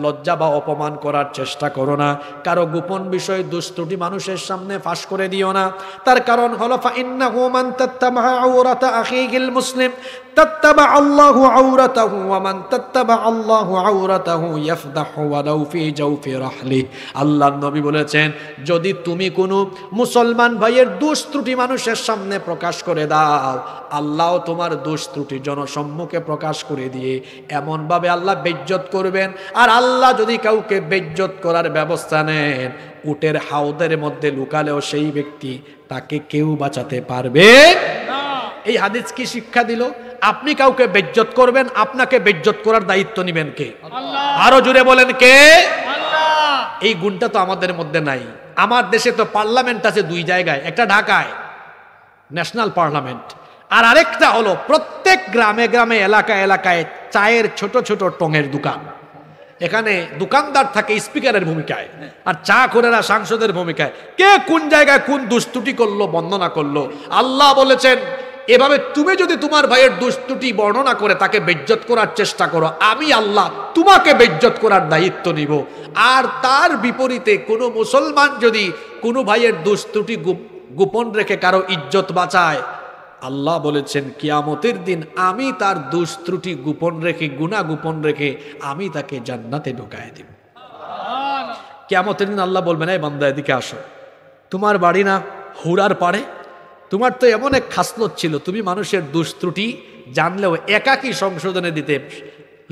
লজ্জা বা অপমান করার চেষ্টা করো না, কারো গোপন বিষয়ে দুষ্টুটি মানুষের সামনে ফাঁস করে দিও না। তার কারণ হলো ফাইন্নাহু মান তাত্তাবা আওরাতা আখিহিল মুসলিম তাত্তাবা আল্লাহু আওরাতাহু ওয়া মান তাত্তাবা আল্লাহু আওরাতাহু ইয়াফদাহু ওয়ালাউ ফি জাওফি রাহলি। আল্লাহর নবী বলেছেন, যদি তুমি কোনো মুসলমান ভাইয়ের দোষ ত্রুটি মানুষের সামনে প্রকাশ করে দাও, আল্লাহ তোমার দোষ ত্রুটি জনসম্মুখে প্রকাশ করে দিয়ে এমনভাবে আল্লাহ বেজ্জত করবেন। আর আল্লাহ যদি কাউকে বেজ্জত করার ব্যবস্থা নেন, উটের হাউদের মধ্যে লুকালেও সেই ব্যক্তি, তাকে কেউ বাঁচাতে পারবে না। এই হাদিস কি শিক্ষা দিল? আপনি কাউকে বেজ্জত করবেন, আপনাকে বেজ্জত করার দায়িত্ব নেবেন কে? আল্লাহ। আরো জোরে বলেন কে? আল্লাহ। এই গুণটা তো আমাদের মধ্যে নাই। আমার দেশে তো পার্লামেন্ট আছে দুই জায়গায়, একটা ঢাকায় ন্যাশনাল পার্লামেন্ট, আর আরেকটা হলো প্রত্যেক গ্রামে গ্রামে এলাকায় এলাকায় চায়ের ছোট ছোট টঙের দোকান। এখানে দোকানদার থাকে স্পিকারের ভূমিকায়, আর চা করেরা সাংসদের ভূমিকায়। কে কোন জায়গায় কোন দুষ্টুটি করলো, বর্ণনা করলো। আল্লাহ বলেছেন, এভাবে তুমি যদি তোমার ভাইয়ের দুষ্টুটি বর্ণনা করে তাকে বেজ্জত করার চেষ্টা করো, আমি আল্লাহ তোমাকে বেজ্জত করার দায়িত্ব নিব। আর তার বিপরীতে কোনো মুসলমান যদি কোনো ভাইয়ের দুষ্টুটি গোপন রেখে কারো ইজ্জত বাঁচায়, আল্লাহ বলেছেন কিয়ামতের দিন আমি তার দোষ ত্রুটি গোপন রেখে, গুনাহ গোপন রেখে আমি তাকে জান্নাতে ঢুকায় দেব। কিয়ামতের দিন আল্লাহ বলবেন, এই বান্দা এদিকে আসো, তোমার বাড়ি না হুড়ার পাড়ে, তোমার তো এমন এক খাসলত ছিল, তুমি মানুষের দোষ ত্রুটি জানলেও একাকী সংশোধনে দিতে,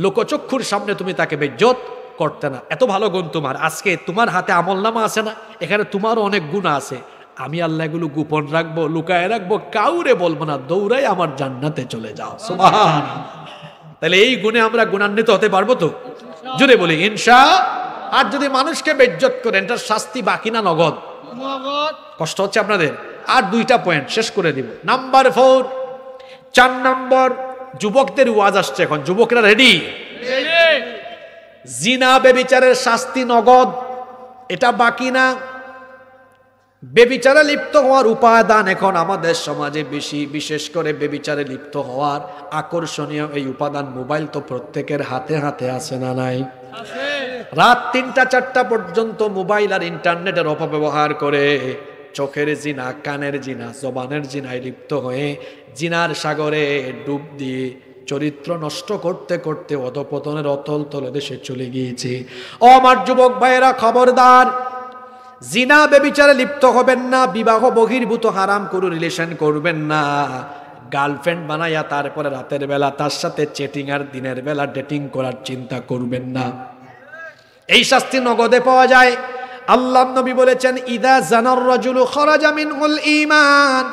লোকচক্ষুর সামনে তুমি তাকে বেজ্জত করতে না। এত ভালো গুণ তোমার, আজকে তোমার হাতে আমলনামা আছে না, এখানে তোমারও অনেক গুণ আছে, আমি আল্লাহ এগুলো গোপন রাখবো, লুকায় রাখবো, কাউরে বলবো না, দৌড়াই আমার জান্নাতে চলে যাও। সুবহানাল্লাহ। তাহলে এই গুণে আমরা গুণান্বিত হতে পারবো তো? জুড়ে বলি ইনশা। আর যদি মানুষকে বেজ্জত করেন, এটার শাস্তি বাকি না নগদ? কষ্ট হচ্ছে আপনাদের? আর দুইটা পয়েন্ট শেষ করে দিব। নাম্বার 4, 4 নম্বর, যুবকদের ওয়াজ আসছে এখন। যুবকরা রেডি? জিনা বেবিচারের শাস্তি নগদ, এটা বাকি না। বেবিচারে লিপ্ত হওয়ার উপাদান এখন আমাদের সমাজে বেশি, বিশেষ করে বেবিচারে লিপ্ত হওয়ার আকর্ষণীয় এই উপাদান মোবাইল তো প্রত্যেকের হাতে হাতে আছে না নাই? রাত 3টা 4টা পর্যন্ত মোবাইল আর ইন্টারনেটের অপব্যবহার করে চোখের জিনা, কানের জিনা, জবানের জিনায় লিপ্ত হয়ে জিনার সাগরে ডুব দিয়ে চরিত্র নষ্ট করতে করতে অধপতনের অতল তলদেশে চলে গিয়েছে। ও আমার যুবক ভাইয়েরা, খবরদার, জিনা বেবিচারে লিপ্ত হবেন না। বিবাহ বহির্ভূত হারাম কোনো রিলেশন করবেন না। গার্লফ্রেন্ড বানাইয়া তারপরে রাতের বেলা তার সাথে চেটিং আর দিনের বেলা ডেটিং করার চিন্তা করবেন না। এই শাস্তি নগদে পাওয়া যায়। আল্লাহর নবী বলেছেন, ইদা জানার রাজুলু খরাজা মিনহুল ঈমান,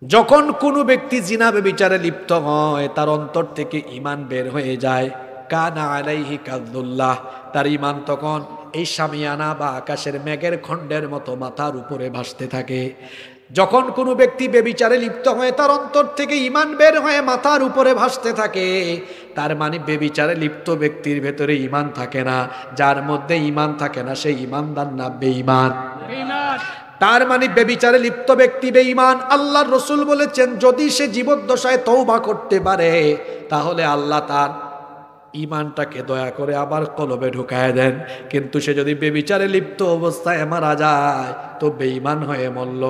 যখন কোনো ব্যক্তি জিনা বেবিচারে লিপ্ত হয় তার অন্তর থেকে ঈমান বের হয়ে যায়, কানা আলাইহি কাযুল্লাহ, তার ঈমান তখন এই শামিয়ানা বা আকাশের মেঘের খণ্ডের মতো মাথার উপরে ভাসতে থাকে। যখন কোনো ব্যক্তি বেবিচারে লিপ্ত হয়ে তার অন্তর থেকে ঈমান বের হয়ে মাথার উপরে ভাসতে থাকে, তার মানে বেবিচারে লিপ্ত ব্যক্তির ভেতরে ঈমান থাকে না। যার মধ্যে ঈমান থাকে না সেই ঈমানদার না বেঈমান। তার মানে বেবিচারে লিপ্ত ব্যক্তি বেঈমান। আল্লাহর রাসূল বলেছেন, যদি সে জীবদ্দশায় তওবা করতে পারে তাহলে আল্লাহ তার ঈমানটাকে দয়া করে আবার কলবে ঢুকায় দেন। কিন্তু সে যদি বেবিচারে লিপ্ত অবস্থায় মারা যায় তো বেঈমান হয়ে মরল।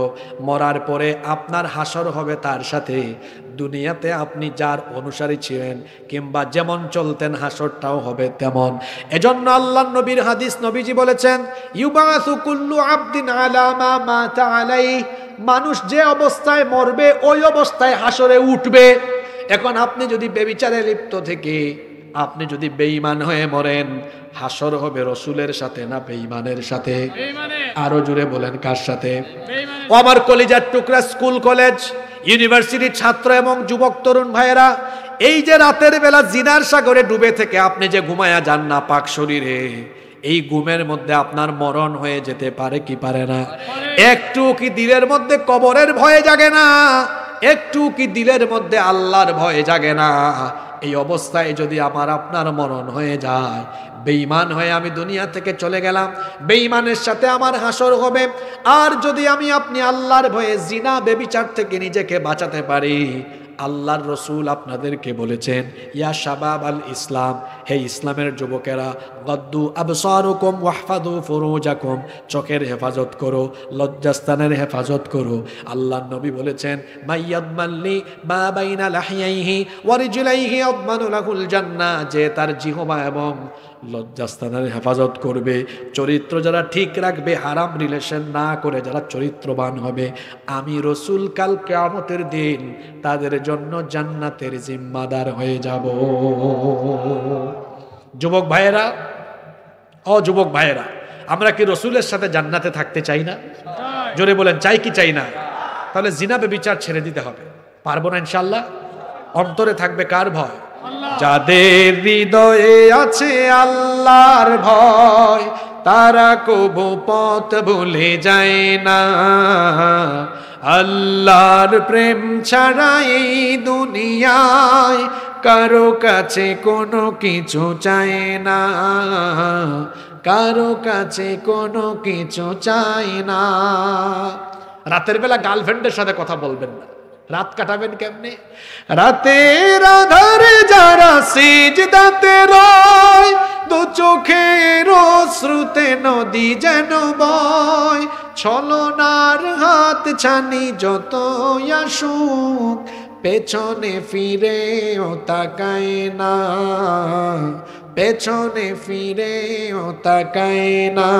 মরার পরে আপনার হাসর হবে তার সাথে। দুনিয়াতে আপনি যার অনুসারী ছিলেন কিংবা যেমন চলতেন, হাসরটাও হবে তেমন। এজন্য আল্লাহর নবীর হাদিস, নবীজি বলেছেন, ইউবাসু কুল্লু আবদিন আলা মা মাতা আলাইহি, মানুষ যে অবস্থায় মরবে ওই অবস্থায় হাসরে উঠবে। এখন আপনি যদি বেবিচারে লিপ্ত থেকে আপনি যদি বেঈমান হয়ে মরেন, হাসর হবে রসুলের সাথে না বেঈমানের সাথে? আরো জোরে বলেন, কার সাথে? ও আমার কলিজার টুকরা স্কুল কলেজ ইউনিভার্সিটির ছাত্র এবং যুবক তরুণ ভাইয়েরা, এই যে রাতের বেলা জিনার সাগরে ডুবে থেকে আপনি যে ঘুমায়া যান না পাক শরীরে, এই ঘুমের মধ্যে আপনার মরণ হয়ে যেতে পারে কি পারে না? একটু কি দিলের মধ্যে কবরের ভয়ে জাগে না? একটু কি দিলের মধ্যে আল্লাহর ভয়ে জাগে না? এই অবস্থায় যদি আমার আপনার মরণ হয়ে যায়, বেঈমান হয়ে আমি দুনিয়া থেকে চলে গেলাম, বেঈমানের সাথে আমার হাসর হবে। আর যদি আমি আপনি আল্লাহর ভয়ে জিনা বেবিচার থেকে নিজেকে বাঁচাতে পারি, আল্লাহর রসুল আপনাদেরকে বলেছেন, ইয়া শাবাব আল ইসলাম, হে ইসলামের যুবকেরা, গদ্দু আবসারুকুম ওয়াহফাদু ফুরুজাকুম, চোখের হেফাজত করো, লজ্জাস্থানের হেফাজত করো। আল্লাহর নবী বলেছেন, মাইয়াদমাল্লি মা বাইনা লাহিয়াইহি ওয়া রিজলাইহি আদমানু লাহুল জান্নাহ, যে তার জিহবা এবং লজ্জাস্থানের হেফাজত করবে, চরিত্র যারা ঠিক রাখবে, হারাম রিলেশন না করে যারা চরিত্রবান হবে, আমি রসুল কাল কিয়ামতের দিন তাদের জন্য জান্নাতের জিম্মাদার হয়ে যাব। যুবক ভাইয়েরা, ও যুবক ভাইয়েরা, আমরা কি রসুলের সাথে জান্নাতে থাকতে চাই না? জোরে বলেন, চাই কি চাই না? তাহলে জিনা বেবিচার ছেড়ে দিতে হবে। পারবো না ইনশাআল্লাহ? অন্তরে থাকবে কার ভয়? যাদের হৃদয়ে আছে আল্লাহর ভয়, তারা কবু পথ ভুলে যায় না। আল্লাহর প্রেম ছাড়া এই দুনিয়ায় কারো কাছে কোনো কিছু চায় না, কারো কাছে কোনো কিছু চায় না। রাতের বেলা গার্লফ্রেন্ডের সাথে কথা বলবেন না। রাত কাটাবেন কেমনে? রাতের আধারে যারা সিজদাতে রয়, দু চোখের অশ্রুতে নদী যেন বয়, ছলনার হাত ছানি যত আসুক, পেছনে ফিরেও তাকায় না, পেছনে ফিরেও তাকায় না।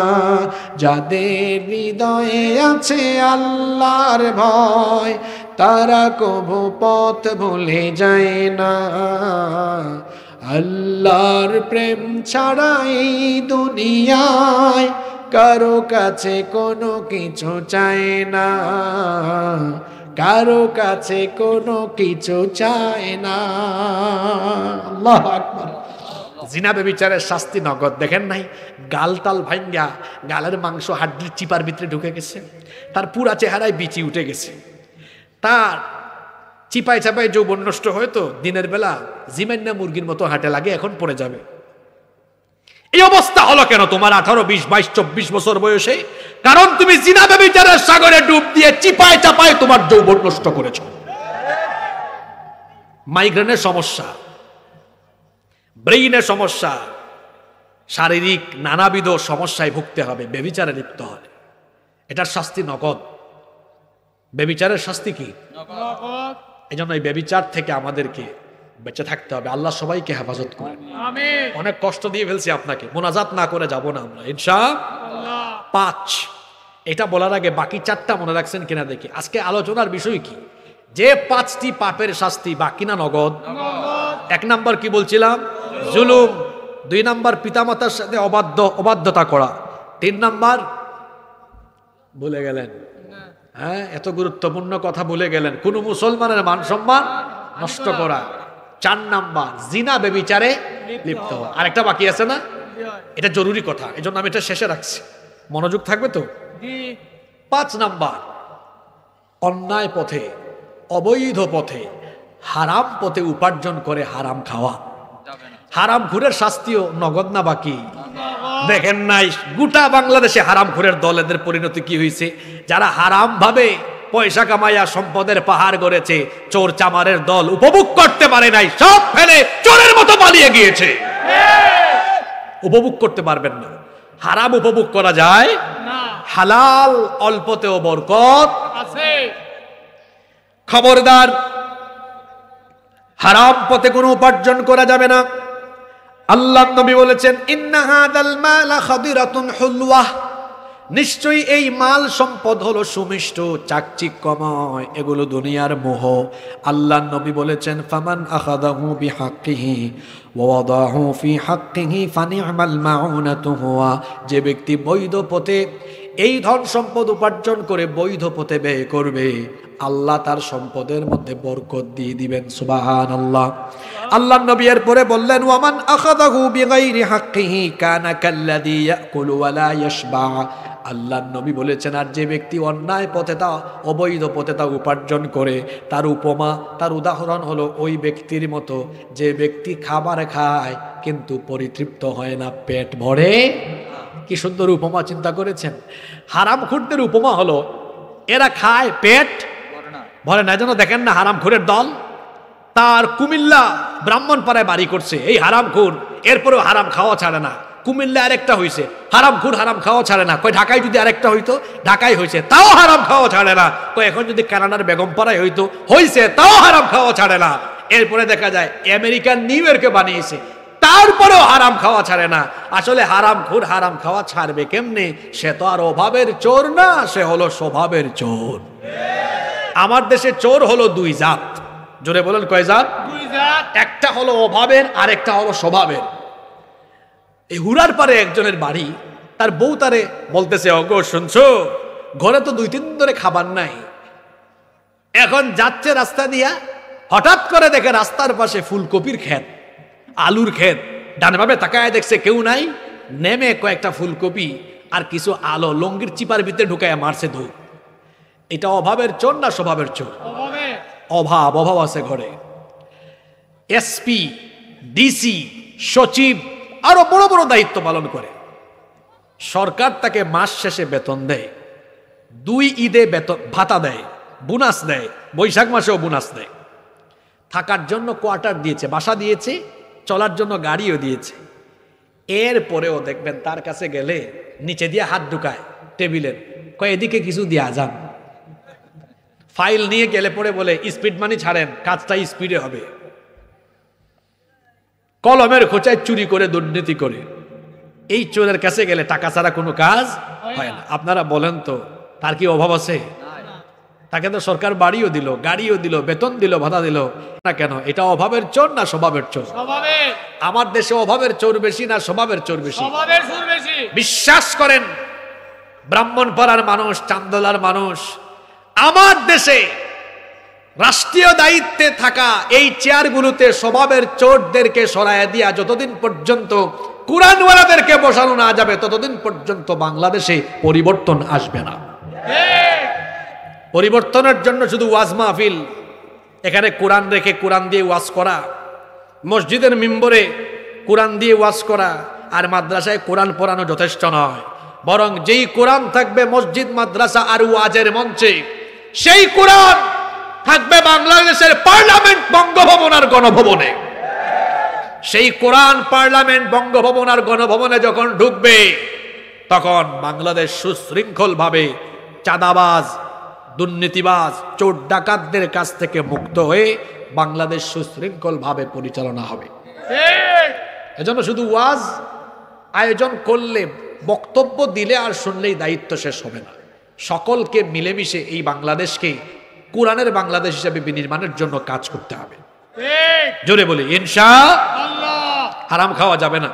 যাদের হৃদয়ে আছে আল্লাহর ভয়, তারা কবু পথ ভুলে যায় না। আল্লাহর প্রেম ছাড়া এই দুনিয়ায় কারো কাছে কোনো কিছু চায় না, কারো কাছে কোনো কিছু চায় না। আল্লাহু আকবার। জিনা ব্যভিচারের শাস্তি নগদ। দেখেন নাই গাল তাল ভাঙ্গা গালের মাংস হাড্ডির চিপার ভিতরে ঢুকে গেছে, তার পুরা চেহারায় বিচি উঠে গেছে, তার চিপায় চাপায় যৌবন নষ্ট হয়তো দিনের বেলা জিমান্না মুরগির মতো হাঁটে লাগে, এখন পড়ে যাবে। এই অবস্থা হলো কেন তোমার 18, 20, 22, 24 বছর বয়সে? কারণ তুমি জিনা ব্যভিচারের সাগরে ডুব দিয়ে চিপায় চাপায় তোমার যৌবন নষ্ট করেছো। মাইগ্রেনের সমস্যা, ব্রেইনের সমস্যা, শারীরিক নানাবিধ সমস্যায় ভুগতে হবে ব্যভিচারে লিপ্ত হলে। এটার শাস্তি নগদ। ব্যভিচারের শাস্তি কি? নগদ। এই জন্য এই ব্যভিচার থেকে আমাদেরকে বেঁচে থাকতে হবে। আল্লাহ সবাইকে হেফাজত করেন। আমিন। অনেক কষ্ট দিয়ে ফেলছি আপনাকে, মোনাজাত না করে যাব না আমরা ইনশাআল্লাহ। 5, এটা বলার আগে বাকি 4টা মনে রাখছেন কিনা দেখি। আজকে আলোচনার বিষয় কি? যে 5টি পাপের শাস্তি বাকি না নগদ? 1 নাম্বার কি বলছিলাম? জুলুম। 2 নাম্বার পিতামাতার সাথে অবাধ্যতা করা। 3 নাম্বার ভুলে গেলেন? হ্যাঁ, এত গুরুত্বপূর্ণ কথা ভুলে গেলেন। কোন মুসলমানের মান সম্মান নষ্ট করা। 4 নাম্বার জিনা ব্যভিচারে লিপ্ত হওয়া। আরেকটা বাকি আছে না? এটা জরুরি কথা, এজন্য আমি এটা শেষে রাখছি। মনোযোগ থাকবে তো? 5 নাম্বার অন্যায় পথে, অবৈধ পথে, হারাম পথে উপার্জন করে হারাম খাওয়া। হারাম ঘুরের শাস্তিও নগদ না বাকি? দেখেন নাই গোটা বাংলাদেশে হারাম ঘুরের দলেদের পরিণতি কি হয়েছে? যারা হারাম ভাবে পয়সা কামাইয়া সম্পদের পাহাড় গড়েছে, চোর চামারের দল উপভোগ করতে পারে নাই, সব ফেলে চোরের মতো পালিয়ে গিয়েছে। উপভোগ করতে পারবেন না। হারাম উপভোগ করা যায় না, হালাল অল্পতেও বরকত আছে। খবরদার, হারাম পথে কোনো উপার্জন করা যাবে না। আল্লাহ নবী বলেছেন, ইন্না হাদাল মালা খাদিরাতুন হুলওয়া, নিশ্চয়ই এই মাল সম্পদ হলো সুমিষ্ট, চাকচিক্যময়, এগুলো দুনিয়ার মোহ। আল্লাহ নবী বলেছেন, ফামান আখাযাহু বিহাক্কিহি ওয়া ওয়াদাহু ফি হাক্কিহি ফানি'মাল মাউনাতু হুয়া, যে ব্যক্তি বৈধ পথে এই ধন সম্পদ উপার্জন করে বৈধ পথে ব্যয় করবে, আল্লাহ তার সম্পদের মধ্যে বরকত দিয়ে দিবেন। সুবহানাল্লাহ। আল্লাহ নবী এর পরে বললেন, ওয়ামান আখাযাহু বিগাইরি হাক্কিহি কানা কাল্লাযী ইয়াকুলু ওয়া লা ইয়াশবা। আল্লাহ নবী বলেছেন, আর যে ব্যক্তি অন্যায় পথে তা অবৈধ পথে তা উপার্জন করে, তার উপমা, তার উদাহরণ হলো ওই ব্যক্তির মতো যে ব্যক্তি খাবার খায় কিন্তু পরিতৃপ্ত হয় না, পেট ভরে। কি সুন্দর উপমা, চিন্তা করেছেন? হারামখোরদের উপমা হলো এরা খায় পেট ভরে না। যেন দেখেন না হারামখোরের দল, তার কুমিল্লা ব্রাহ্মণপাড়ায় বাড়ি করছে এই হারামখোর, এরপরেও হারাম খাওয়া ছাড়ে না। কুমিল্লা আরেকটা হয়েছে, হারামখোর হারাম খাওয়া ছাড়ে না। কয় ঢাকায় যদি আরেকটা হইতো, ঢাকায় হয়েছে, তাও হারাম খাওয়া ছাড়ে না। কয় এখন যদি কানাডার বেগমপাড়ায় হইতো, হয়েছে, তাও হারাম খাওয়া ছাড়ে না। এরপরে দেখা যায় আমেরিকান নিউ ইয়র্কে বানিয়েছে, তারপরেও হারাম খাওয়া ছাড়ে না। আসলে হারামখোর হারাম খাওয়া ছাড়বে কেমনে? সে তো আর অভাবের চোর না, সে হলো স্বভাবের চোর। আমার দেশে চোর হলো 2 জাত। জোরে বলেন, কয় জাত? 2 জাত। একটা হলো অভাবের, আর একটা হলো স্বভাবের। এই হুরার পারে একজনের বাড়ি, তার বউ তারে বলতেছে, ওগো শুনছো, ঘরে তো 2-3 দিন ধরে খাবার নাই। এখন যাচ্ছে রাস্তা দিয়া, হঠাৎ করে দেখে রাস্তার পাশে ফুলকপির ক্ষেত, আলুর ক্ষেত। ডানে বামে তাকায় দেখছে কেউ নাই, নেমে কয়েকটা ফুলকপি আর কিছু আলো লঙ্গির চিপার ভিতরে ঢুকায় মারছে ধূপ। এটা অভাবের চোর না স্বভাবের চোর? অভাব আছে ঘরে। এসপি, ডিসি, সচিব আরো বড় বড় দায়িত্ব পালন করে। সরকার তাকে মাস শেষে বেতন দেয়, 2 ঈদে বেতন ভাতা দেয়, বোনাস দেয়, বৈশাখ মাসেও বোনাস দেয়। থাকার জন্য কোয়ার্টার দিয়েছে, বাসা দিয়েছে, চলার জন্য গাড়িও দিয়েছে। এরপরেও দেখবেন তার কাছে গেলে নিচে দিয়ে হাত ঢুকায় টেবিলের, কয় এদিকে কিছু দিয়া যান। ফাইল নিয়ে গেলে পরে বলে স্পিড মানি ছাড়েন, কাজটা স্পিডে হবে। কলমের খোঁচায় চুরি করে, দুর্নীতি করে। এই চোরের কাছে গেলে টাকা ছাড়া কোনো কাজ হয় না। আপনারা বলেন তো, তার কি অভাব আছে? তাকে তো সরকার বাড়িও দিল, গাড়িও দিল, বেতন দিল, ভাতা দিল না কেন? এটা অভাবের চোর না স্বভাবের চোর? আমার দেশে অভাবের চোর বেশি না স্বভাবের চোর বেশি? বিশ্বাস করেন ব্রাহ্মণপাড়ার মানুষ, চান্দলার মানুষ, আমার দেশে রাষ্ট্রীয় দায়িত্বে থাকা এই চেয়ারগুলোতে স্বভাবের চোরদেরকে সরায় দিয়া যতদিন পর্যন্ত কুরআনওয়ালাদেরকে বসানো না যাবে ততদিন পর্যন্ত বাংলাদেশে পরিবর্তন আসবে না। পরিবর্তনের জন্য শুধু ওয়াজ মাহফিল, এখানে কোরআন রেখে কোরআন দিয়ে ওয়াজ করা, মসজিদের মিম্বরে কোরআন দিয়ে ওয়াজ করা আর মাদ্রাসায় কোরআন পড়ানো যথেষ্ট নয়। বরং যেই কোরআন থাকবে মসজিদ, মাদ্রাসা আর ওয়াজের মঞ্চে, সেই কোরআন থাকবে বাংলাদেশের পার্লামেন্ট, বঙ্গভবন আর গণভবনে। সেই কোরআন পার্লামেন্ট, বঙ্গভবন আর গণভবনে যখন ঢুকবে তখন বাংলাদেশ সুশৃঙ্খল ভাবে চাঁদাবাজ, দুর্নীতিবাজ, চোর ডাকাতদের কাছ থেকে মুক্ত হয়ে বাংলাদেশ সুশৃঙ্খল ভাবে পরিচালনা হবে। এজন্য শুধু ওয়াজ আয়োজন করলে, বক্তব্য দিলে আর শুনলেই দায়িত্ব শেষ হবে না। সকলকে মিলেমিশে এই বাংলাদেশকে কোরআনের বাংলাদেশ হিসেবে বিনির্মাণের জন্য কাজ করতে হবে। জোরে বলি ইনশাআল্লাহ। হারাম খাওয়া যাবে না।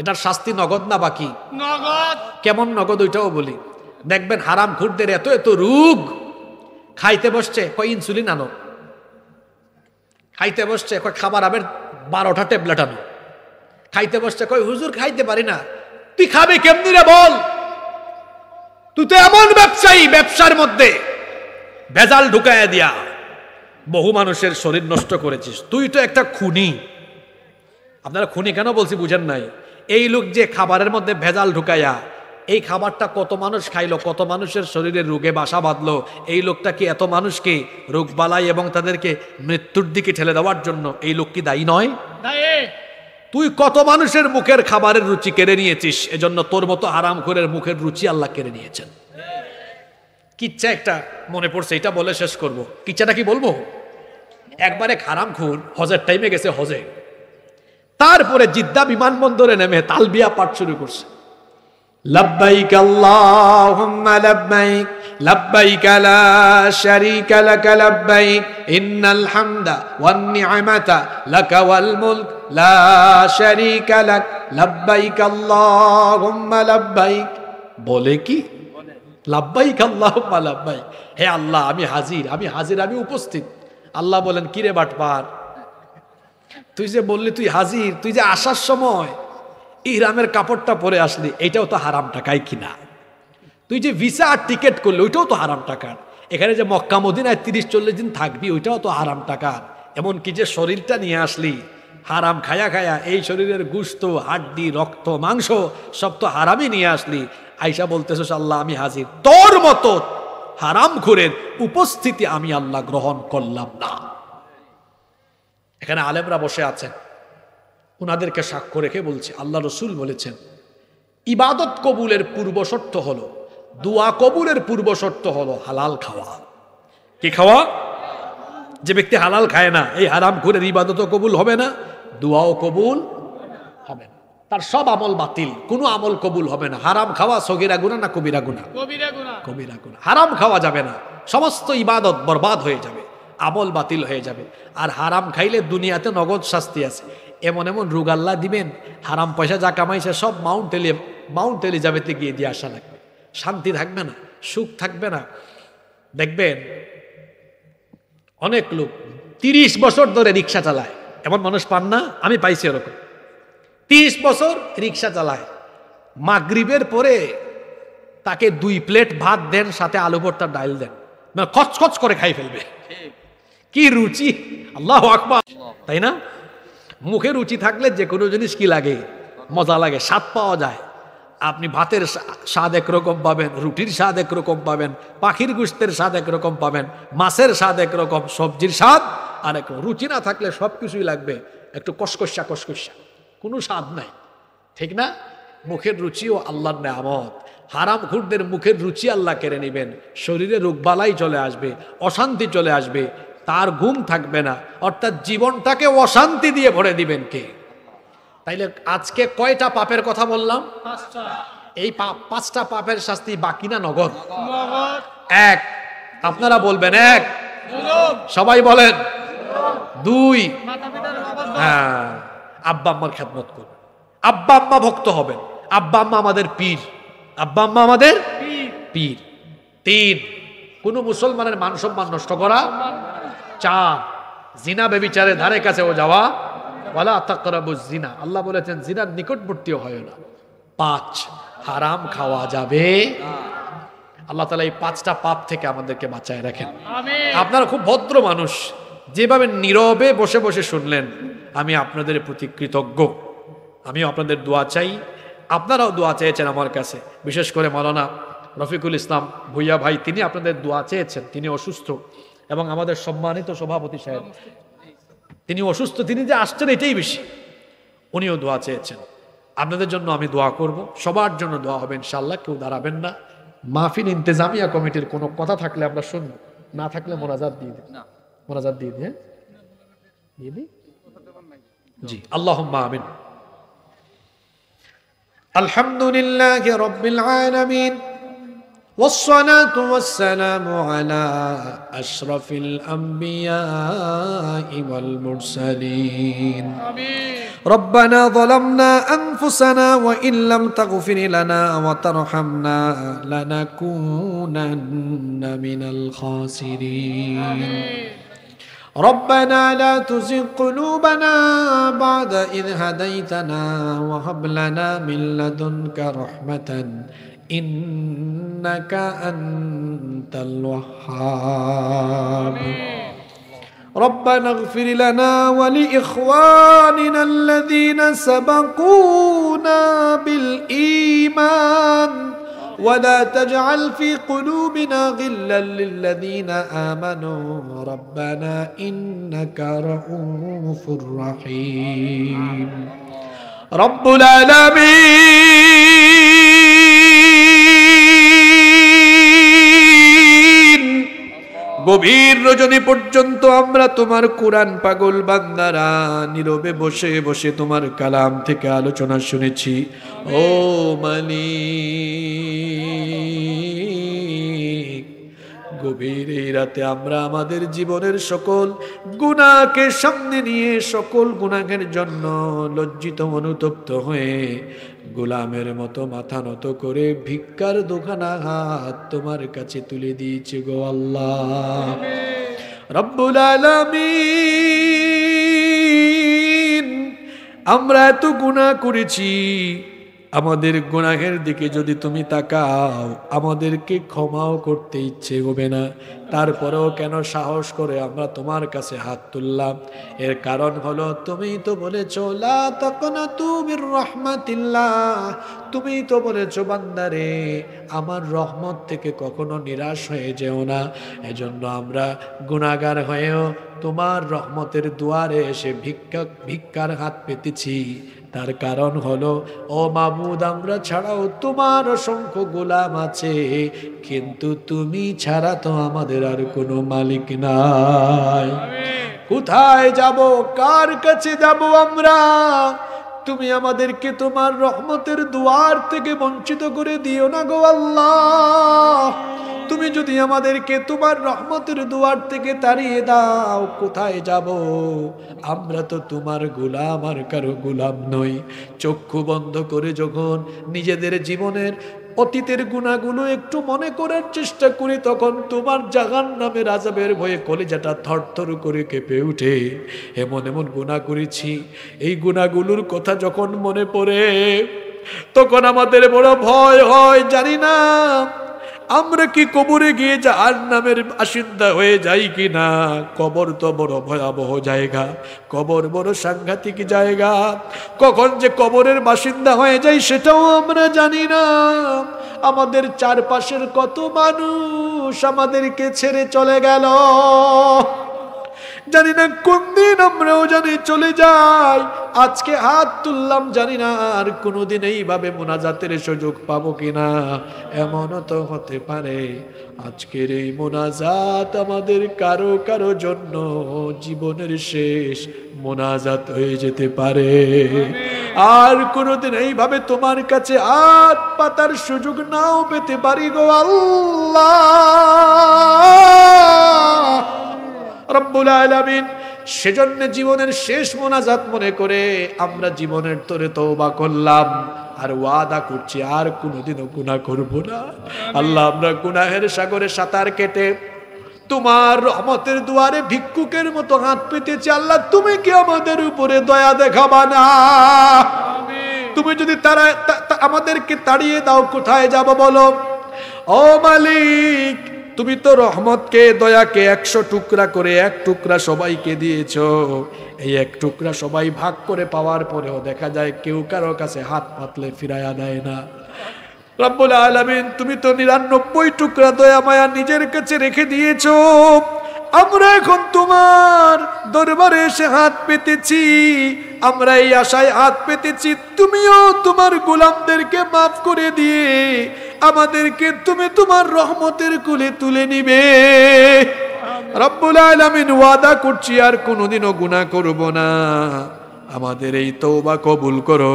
এটার শাস্তি নগদ না বাকি? নগদ। কেমন নগদ ওইটাও বলি। দেখবেন হারাম খুরদের এত এত রোগ, খাইতে বসছে কয় ইনসুলিন আনো, খাইতে বসছে কয় খাবার আবার 12টা ট্যাবলেট আনো, খাইতে বসছে কয় হুজুর খাইতে পারি না। তুই খাবে কেমনি রে বল? তুই তো এমন ব্যবসায়ী, ব্যবসার মধ্যে ভেজাল ঢুকাইয়া দিয়া বহু মানুষের শরীর নষ্ট করেছিস। তুই তো একটা খুনি। আপনারা খুনি কেন বলছি বুঝেন নাই? এই লোক যে খাবারের মধ্যে ভেজাল ঢুকাইয়া এই খাবারটা কত মানুষ খাইলো, কত মানুষের শরীরে রোগে বাসা বাঁধলো, এই লোকটা কি এত মানুষকে রোগ বালাই এবং তাদেরকে মৃত্যুর দিকে ঠেলে দেওয়ার জন্য এই লোক কি দায়ী নয়? তুই কত মানুষের মুখের খাবারের রুচি কেড়ে নিয়েছিস, এজন্য তোর মতো হারামখোরের মুখের রুচি আল্লাহ কেড়ে নিয়েছেন। কিচ্ছা একটা মনে পড়ছে, এটা বলে শেষ করব। কিচ্ছাটা কি বলবো? একবারে হারামখোর হজের টাইমে গেছে হজে, তারপরে জিদ্দা বিমানবন্দরে নেমে তালবিয়া পাঠ শুরু করছে। লব্বাইক আল্লাহুম্মা লব্বাইক লব্বাইক লা শারীকা লাক লব্বাইক ইন্নাল হামদা ওয়ান নি'মাতা লাকা ওয়াল মুলক লা শারীকা লাক লব্বাইক আল্লাহুম্মা লব্বাইক। বলে কি লব্বাইক আল্লাহুম্মা লব্বাইক, হে আল্লাহ আমি হাজির, আমি হাজির, আমি উপস্থিত। আল্লাহ বলেন কিরে বাটপার, তুই যে বললি তুই হাজির, তুই যে আসার সময় ইহরামের কাপড়টা পরে আসলি, এটাও তো হারাম টাকায় কিনা। তুই যে ভিসা আর টিকিট করলি, ওইটাও তো হারাম টাকার। এখানে যে মক্কা মদিনায় 30-40 দিন থাকবি, ওইটাও তো হারাম টাকার। এমনকি যে শরীরটা নিয়ে আসলি হারাম খায়া খায়া, এই শরীরের গুস্ত, হাড্ডি, রক্ত, মাংস সব তো হারামই নিয়ে আসলি। আইসা বলতেছিস আল্লাহ আমি হাজির। তোর মতো হারামখোরের উপস্থিতি আমি আল্লাহ গ্রহণ করলাম না। এখানে আলেমরা বসে আছেন, উনাদেরকে সাক্ষ্য রেখে বলছে আল্লাহ রসুল বলেছেন ইবাদত কবুলের পূর্ব শর্ত হলো, দোয়া কবুলের পূর্ব শর্ত হলো হালাল খাওয়া। কি খাওয়া? যে ব্যক্তি হালাল খায় না, এই হারামখোরের ইবাদতও কবুল হবে না, দোয়াও কবুল হবে না, তার সব আমল বাতিল, কোনো আমল কবুল হবে না। হারাম খাওয়া সগীরা গুনাহ না কবিরা গুনাহ? কবিরা গুনাহ। হারাম খাওয়া যাবে না, সমস্ত ইবাদত বরবাদ হয়ে যাবে, আমল বাতিল হয়ে যাবে। আর হারাম খাইলে দুনিয়াতে নগদ শাস্তি আছে। এমন এমন রোগ আল্লাহ দিবেন, হারাম পয়সা যা কামাইছে সব মাউন্ট এলিজাবেথে গিয়ে দিয়ে আসা লাগবে। শান্তি থাকবে না, সুখ থাকবে না। দেখবেন অনেক লোক 30 বছর ধরে রিক্সা চালায়, এমন মানুষ পান না? আমি পাইছি এরকম। 30 বছর রিক্সা চালায়, মাগরিবের পরে তাকে 2 প্লেট ভাত দেন, সাথে আলু ভর্তা ডাল দেন, মানে খচখচ করে খাই ফেলবে। কি রুচি! আল্লাহু আকবার, তাই না? মুখে রুচি থাকলে যে কোনো জিনিস কি লাগে, মজা লাগে, স্বাদ পাওয়া যায়। আপনি ভাতের স্বাদ একরকম পাবেন, রুটির স্বাদ একরকম পাবেন, পাখির গোশতের স্বাদ একরকম পাবেন, মাছের স্বাদ একরকম, সবজির স্বাদ আরেক রকম। রুচি না থাকলে সব কিছুই লাগবে একটু কসকসা কসকসা, কোনো স্বাদ নাই, ঠিক না? মুখের রুচিও আল্লাহর নেয়ামত। হারামখোরদের মুখের রুচি আল্লাহ কেড়ে নেবেন, শরীরে রোগবালাই চলে আসবে, অশান্তি চলে আসবে, তার ঘুম থাকবে না, অর্থাৎ জীবনটাকে অশান্তি দিয়ে ভরে দিবেন কে? তাইলে আজকে কয়টা পাপের কথা বললাম? 5টা। এই 5টা পাপের শাস্তি বাকি না নগদ? এক, আপনারা বলবেন এক, সবাই বলেন 2, হ্যাঁ, আব্বা আম্মার খেদমত করবেন, আব্বা আম্মা ভক্ত হবেন, আব্বা আম্মা আমাদের পীর, আব্বা আম্মা আমাদের পীর। 3, কোন মুসলমানের মান সম্মান নষ্ট করা 4 জিনা ব্যভিচারের ধারে কাছেও যাওয়া, ওয়ালা তাকরাবুজ জিনা, আল্লাহ বলেছেন জিনার নিকটবর্তীও হয় না। 5 হারাম খাওয়া যাবে। আল্লাহ তাআলা এই 5টা পাপ থেকে আমাদেরকে বাঁচায় রাখেন। আপনারা খুব ভদ্র মানুষ, যেভাবে নীরবে বসে বসে শুনলেন, আমি আপনাদের প্রতি কৃতজ্ঞ। আমিও আপনাদের দোয়া চাই, আপনারাও দোয়া চেয়েছেন আমার কাছে। বিশেষ করে মাওলানা রফিকুল ইসলাম ভুইয়া ভাই, তিনি আপনাদের দোয়া চেয়েছেন। তিনি অসুস্থ এবং আমাদের সম্মানিত সভাপতি সাহেব তিনি অসুস্থ, তিনি যে আসছেন এটাই বেশি, উনিও দোয়া চেয়েছেন। আপনাদের জন্য আমি দোয়া করব, সবার জন্য দোয়া হবে ইনশাআল্লাহ। কেউ দাঁড়াবেন না। মাহফিল ইন্তেজামিয়া কমিটির কোনো কথা থাকলে আমরা শুনবো, না থাকলে মোনাজাত দিয়ে দিই। মোনাজাত দিয়ে দিই, দিয়ে দিই। জি, আল্লাহুম্মা আমিন। আলহামদুলিল্লাহি রাব্বিল আলামিন والصلاة والسلام على أشرف الأنبياء والمرسلين. ربنا ظلمنا أنفسنا وإن لم تغفر لنا وترحمنا لنكونن من الخاسرين. ربنا لا تزغ قلوبنا بعد إذ هديتنا وهب لنا من لدنك رحمة إنك أنت الوهاب. ربنا اغفر لنا ولإخواننا الذين سبقونا بالإيمان ولا تجعل في قلوبنا غلا للذين آمنوا ربنا إنك رؤوف رحيم. رب العالمين গভীর রজনী পর্যন্ত আমরা তোমার কোরআন পাগল বান্দারা নীরবে বসে বসে তোমার কালাম থেকে আলোচনা শুনেছি। ও মালিক, গভীর এই রাতে আমরা আমাদের জীবনের সকল গুনাহকে সামনে নিয়ে সকল গুনাহের জন্য লজ্জিত অনুতপ্ত হয়ে গোলামের মতো মাথা নত করে ভিক্ষার দোকানা হাত তোমার কাছে তুলে দিয়েছি গো আল্লাহ রব্বুল আলামিন। আমরা এত গুনাহ করেছি, আমাদের গুনাহের দিকে যদি তুমি তাকাও আমাদেরকে ক্ষমাও করতে ইচ্ছে হবে না। তারপরেও কেন সাহস করে আমরা তোমার কাছে হাত তুললাম? এর কারণ হলো তুমি তো বলেছো লা তাকনাতু মির রাহমাতিল্লাহ, তুমি তো বলেছো বান্দারে আমার রহমত থেকে কখনো নিরাশ হয়ে যেও না। এজন্য আমরা গুনাহগার হয়েও তোমার রহমতের দুয়ারে এসে ভিক্ষার হাত পেতেছি। তার কারণ হলো ও মাবুদ, আমরা ছাড়াও তোমার অসংখ্য গোলাম আছে, কিন্তু তুমি ছাড়া তো আমাদের আর কোনো মালিক নাই। কোথায় যাব, কার কাছে যাব আমরা? তুমি আমাদেরকে তোমার রহমতের দুয়ার থেকে বঞ্চিত করে দিও না গো আল্লাহ। তুমি যদি আমাদেরকে তোমার রহমতের দুয়ার থেকে তাড়িয়ে দাও, কোথায় যাব? আমরা তো তোমার গোলাম, আর কারো গোলাম নই। চক্ষু বন্ধ করে যখন নিজেদের জীবনের অতীতের গুনাহগুলো একটু মনে করার চেষ্টা করি, তখন তোমার জাহান্নামের আযাবের ভয়ে কলিজাটা থরথর করে কেঁপে ওঠে। এমন এমন গুনাহ করেছি, এই গুনাহগুলোর কথা যখন মনে পড়ে তখন আমাদের বড় ভয় হয়। জানি না আমরা কি কবরে গিয়ে জাহান্নামের বাসিন্দা হয়ে যাই কি না। কবর তো বড় ভয়াবহ জায়গা, কবর বড় সাংঘাতিক জায়গা। কখন যে কবরের বাসিন্দা হয়ে যাই সেটাও আমরা জানি না। আমাদের চারপাশের কত মানুষ আমাদেরকে ছেড়ে চলে গেল, জানি না কোন দিন আমরাও জানি চলে যাই। আজকে হাত তুললাম, জানি না আর কোনোদিন এইভাবে মোনাজাতের সুযোগ পাবো কিনা। এমনও তো হতে পারে আজকের এই মোনাজাত আমাদের কারো কারো জন্য জীবনের শেষ মোনাজাত হয়ে যেতে পারে। আর কোনোদিন এইভাবে তোমার কাছে হাত পাতার সুযোগ নাও পেতে পারি গো আল্লাহ রব্বুল আলামিন। সেজন্য জীবনের শেষ মোনাজাত মনে করে আমরা জীবনের তরে তওবা করলাম, আর ওয়াদা করছি আর কোনোদিনও গুনাহ করব না। আল্লাহ, আমরা গুনাহের সাগরে সাঁতার কেটে তোমার রহমতের দুয়ারে ভিক্ষুকের মতো হাত পেতেছি। আল্লাহ, তুমি কি আমাদের উপরে দয়া দেখাবা না? তুমি যদি আমাদেরকে তাড়িয়ে দাও, কোথায় যাব বলো? ও মালিক, তুমি তো রহমতকে, দয়াকে 100 টুকরা করে 1 টুকরা সবাইকে দিয়েছো। এই 1 টুকরা সবাই ভাগ করে পাওয়ার পরেও দেখা যায় কেউ কারো কাছে হাত পাতলে ফিরাইয়া দেয় না। রব্বুল আলামিন, তুমি তো 99 টুকরা দয়া মায়া নিজের কাছে রেখে দিয়েছো। আমরা এখন তোমার দরবারে এসে হাত পেতেছি, আমরা এই আশায় হাত পেতেছি তুমিও তোমার গোলামদেরকে মাফ করে দিয়ে আমাদেরকে তুমি তোমার রহমতের কোলে তুলে নিবে। রব্বুল আলামিন, ওয়াদা করছি আর কোনোদিনও গুনাহ করব না। আমাদের এই তওবা কবুল করো,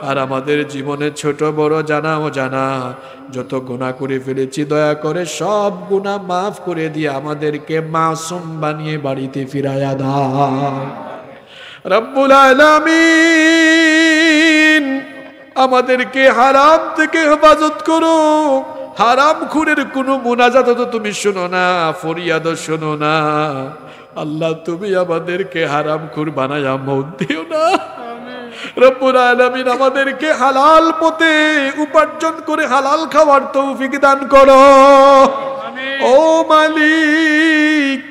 আর আমাদের জীবনে ছোট বড় জানা অজানা যত গুনাহ করে ফেলেছি দয়া করে সব গুনাহ মাফ করে দিয়ে আমাদেরকে মাসুম বানিয়ে বাড়িতে ফিরাইয়া দাও। রব্বুল আলামিন, আমাদেরকে হারাম থেকে হেফাজত করো। হারাম খুরের কোনো মুনাজাত তো তুমি শোনো না, ফরিয়াদ শোনো না। আল্লাহ, তুমি আমাদেরকে হারাম খুর বানায়া মউত দিও না। রব্বুল আলামিন, আমাদেরকে হালাল পথে উপার্জন করে হালাল খাওয়ার তৌফিক দান করো। ও মালিক,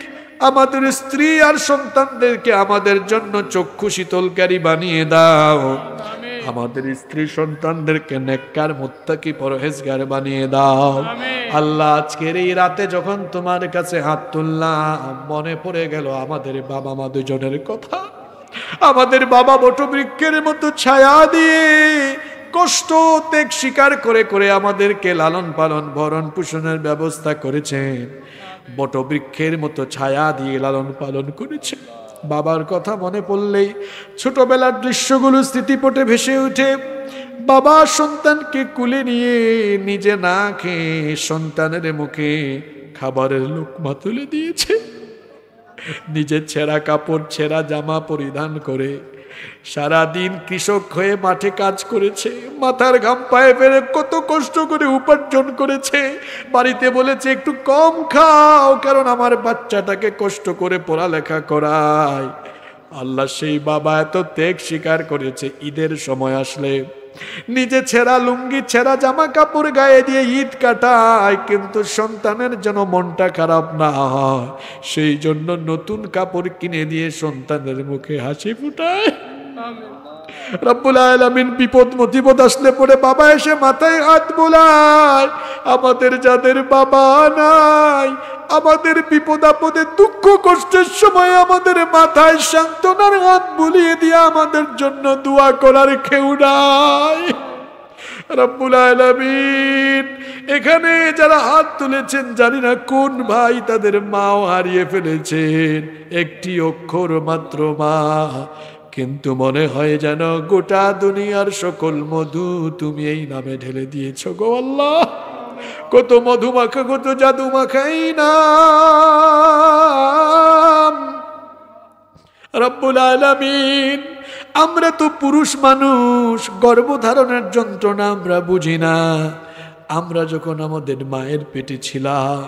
আমাদের স্ত্রী আর সন্তানদেরকে আমাদের জন্য চক্ষু শীতলকারী বানিয়ে দাও। আমাদের স্ত্রী সন্তানদেরকে নেককার মুত্তাকি পরহেজগার বানিয়ে দাও। আল্লাহ, আজকের এই রাতে যখন তোমার কাছে হাত তুললাম, মনে পড়ে গেল আমাদের বাবা মা দুজনের কথা। আমাদের বাবা বটবৃক্ষের মতো ছায়া দিয়ে কষ্ট ত্যাগ স্বীকার করে করে আমাদেরকে লালন পালন ভরণ পোষণের ব্যবস্থা করেছেন। বটবৃক্ষের মতো ছায়া দিয়ে লালন পালন করেছে। বাবার কথা মনে পড়লেই ছোটবেলার দৃশ্যগুলো স্মৃতিপটে ভেসে ওঠে। বাবা সন্তানকে কুলে নিয়ে নিজে না খেয়ে সন্তানের মুখে খাবারের লোকমা তুলে দিয়েছে। নিজের ছেঁড়া কাপড় ছেঁড়া জামা পরিধান করে সারাদিন কৃষক হয়ে মাঠে কাজ করেছে। মাথার ঘাম পায়ে ফেলে কত কষ্ট করে উপার্জন করেছে। বাড়িতে বলেছে একটু কম খাও, কারণ আমার বাচ্চাটাকে কষ্ট করে পড়ালেখা করায়। আল্লাহ, সেই বাবা এত ত্যাগ স্বীকার করেছে। ঈদের সময় আসলে নিজে ছেঁড়া লুঙ্গি ছেঁড়া জামা কাপড় গায়ে দিয়ে ঈদ কাটায়, কিন্তু সন্তানের যেন মনটা খারাপ না হয় সেই জন্য নতুন কাপড় কিনে দিয়ে সন্তানের মুখে হাসি ফুটায়। রব্বুল আলামিন, বিপদ মুসিবত আসলে পরে বাবা এসে মাথায় হাত বোলায়। আমাদের যাদের বাবা নাই, আমাদের বিপদ আপদে দুঃখ কষ্টের সময় আমাদের মাথায় সান্ত্বনার হাত বুলিয়ে দিয়ে আমাদের জন্য দোয়া করার কেউ নাই। রব্বুল আলামিন, এখানে যারা হাত তুলেছেন জানি না কোন ভাই তাদের মাও হারিয়ে ফেলেছেন। একটি অক্ষর মাত্র মা, কিন্তু মনে হয় যেন গোটা দুনিয়ার সকল মধু তুমি এই নামে ঢেলে দিয়েছ গো আল্লাহ। কত মধু মাখা, কত জাদু মাখাই নাম। রব্বুল আলামিন, আমরা তো পুরুষ মানুষ, গর্ভধারণের যন্ত্রণা আমরা বুঝি না। আমরা যখন আমাদের মায়ের পেটে ছিলাম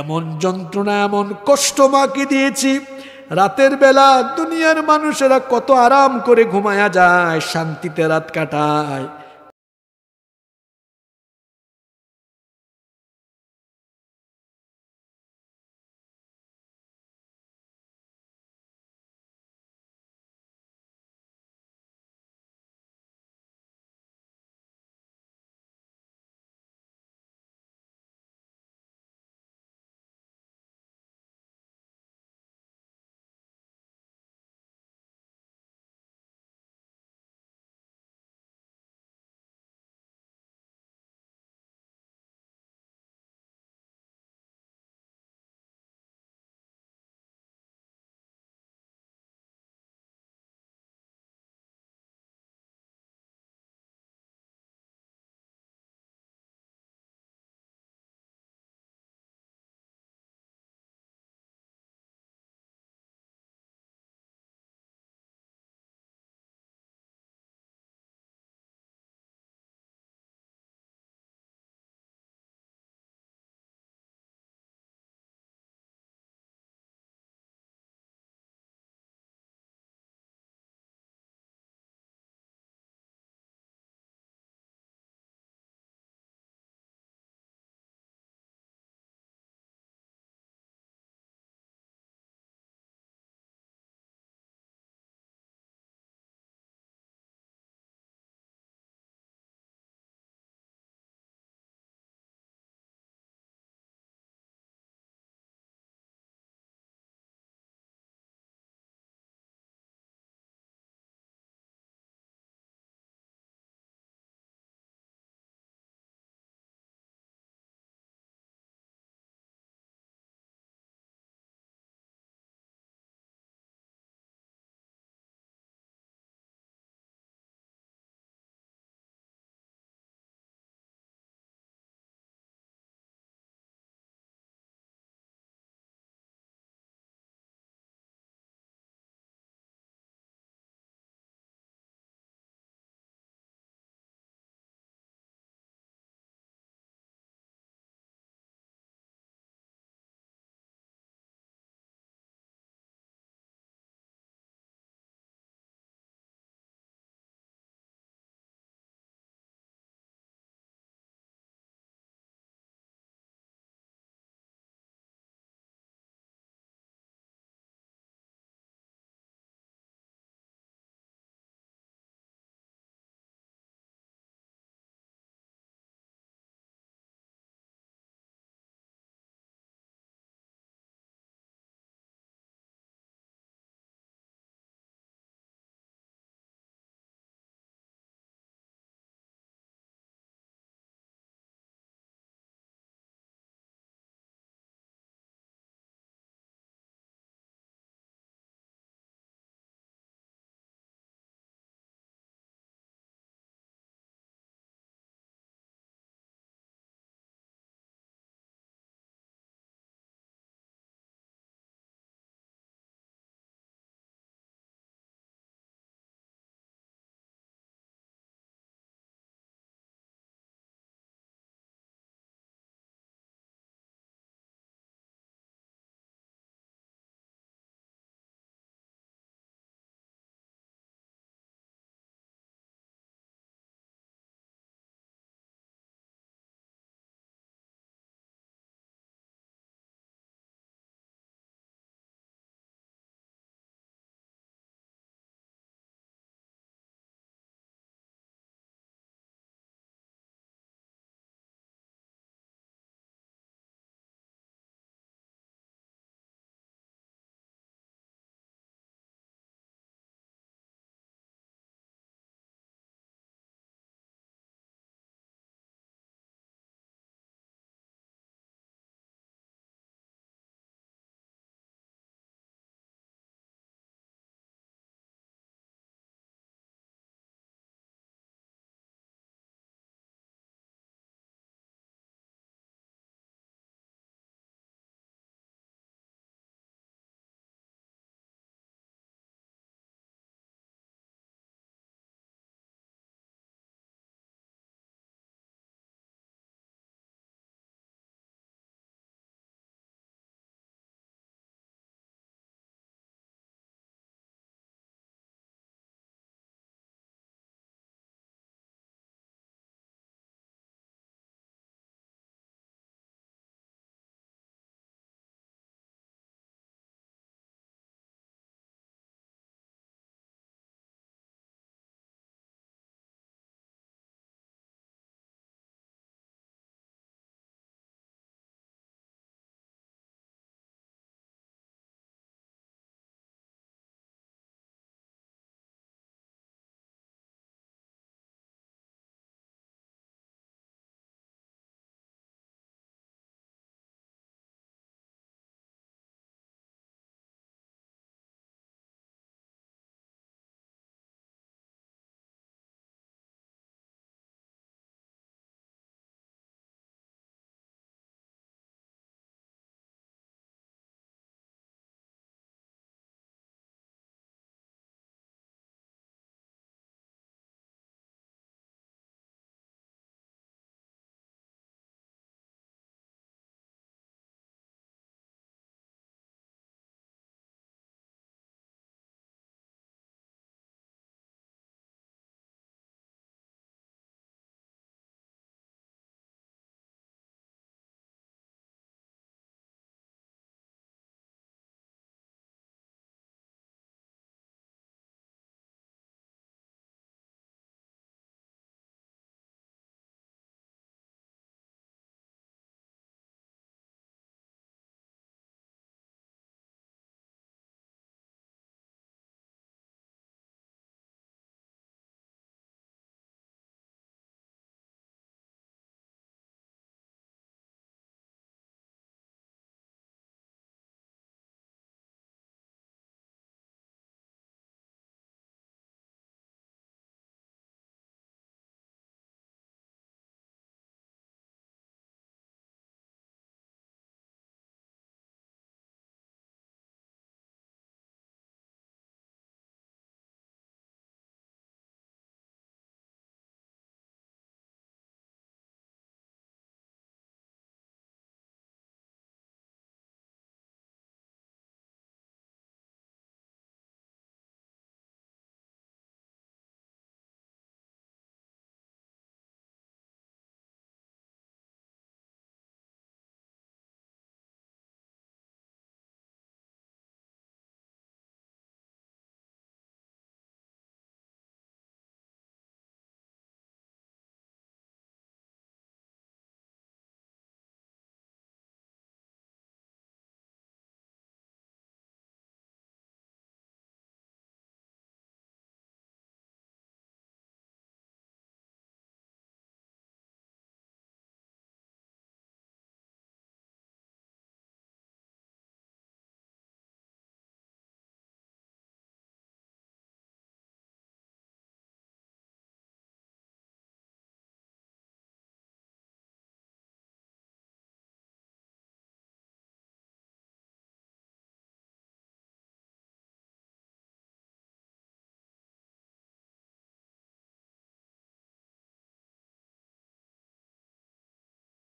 এমন যন্ত্রণা এমন কষ্ট মাকে দিয়েছি। রাতের বেলা দুনিয়ার মানুষেরা কত আরাম করে ঘুমায়া যায়, শান্তিতে রাত কাটায়।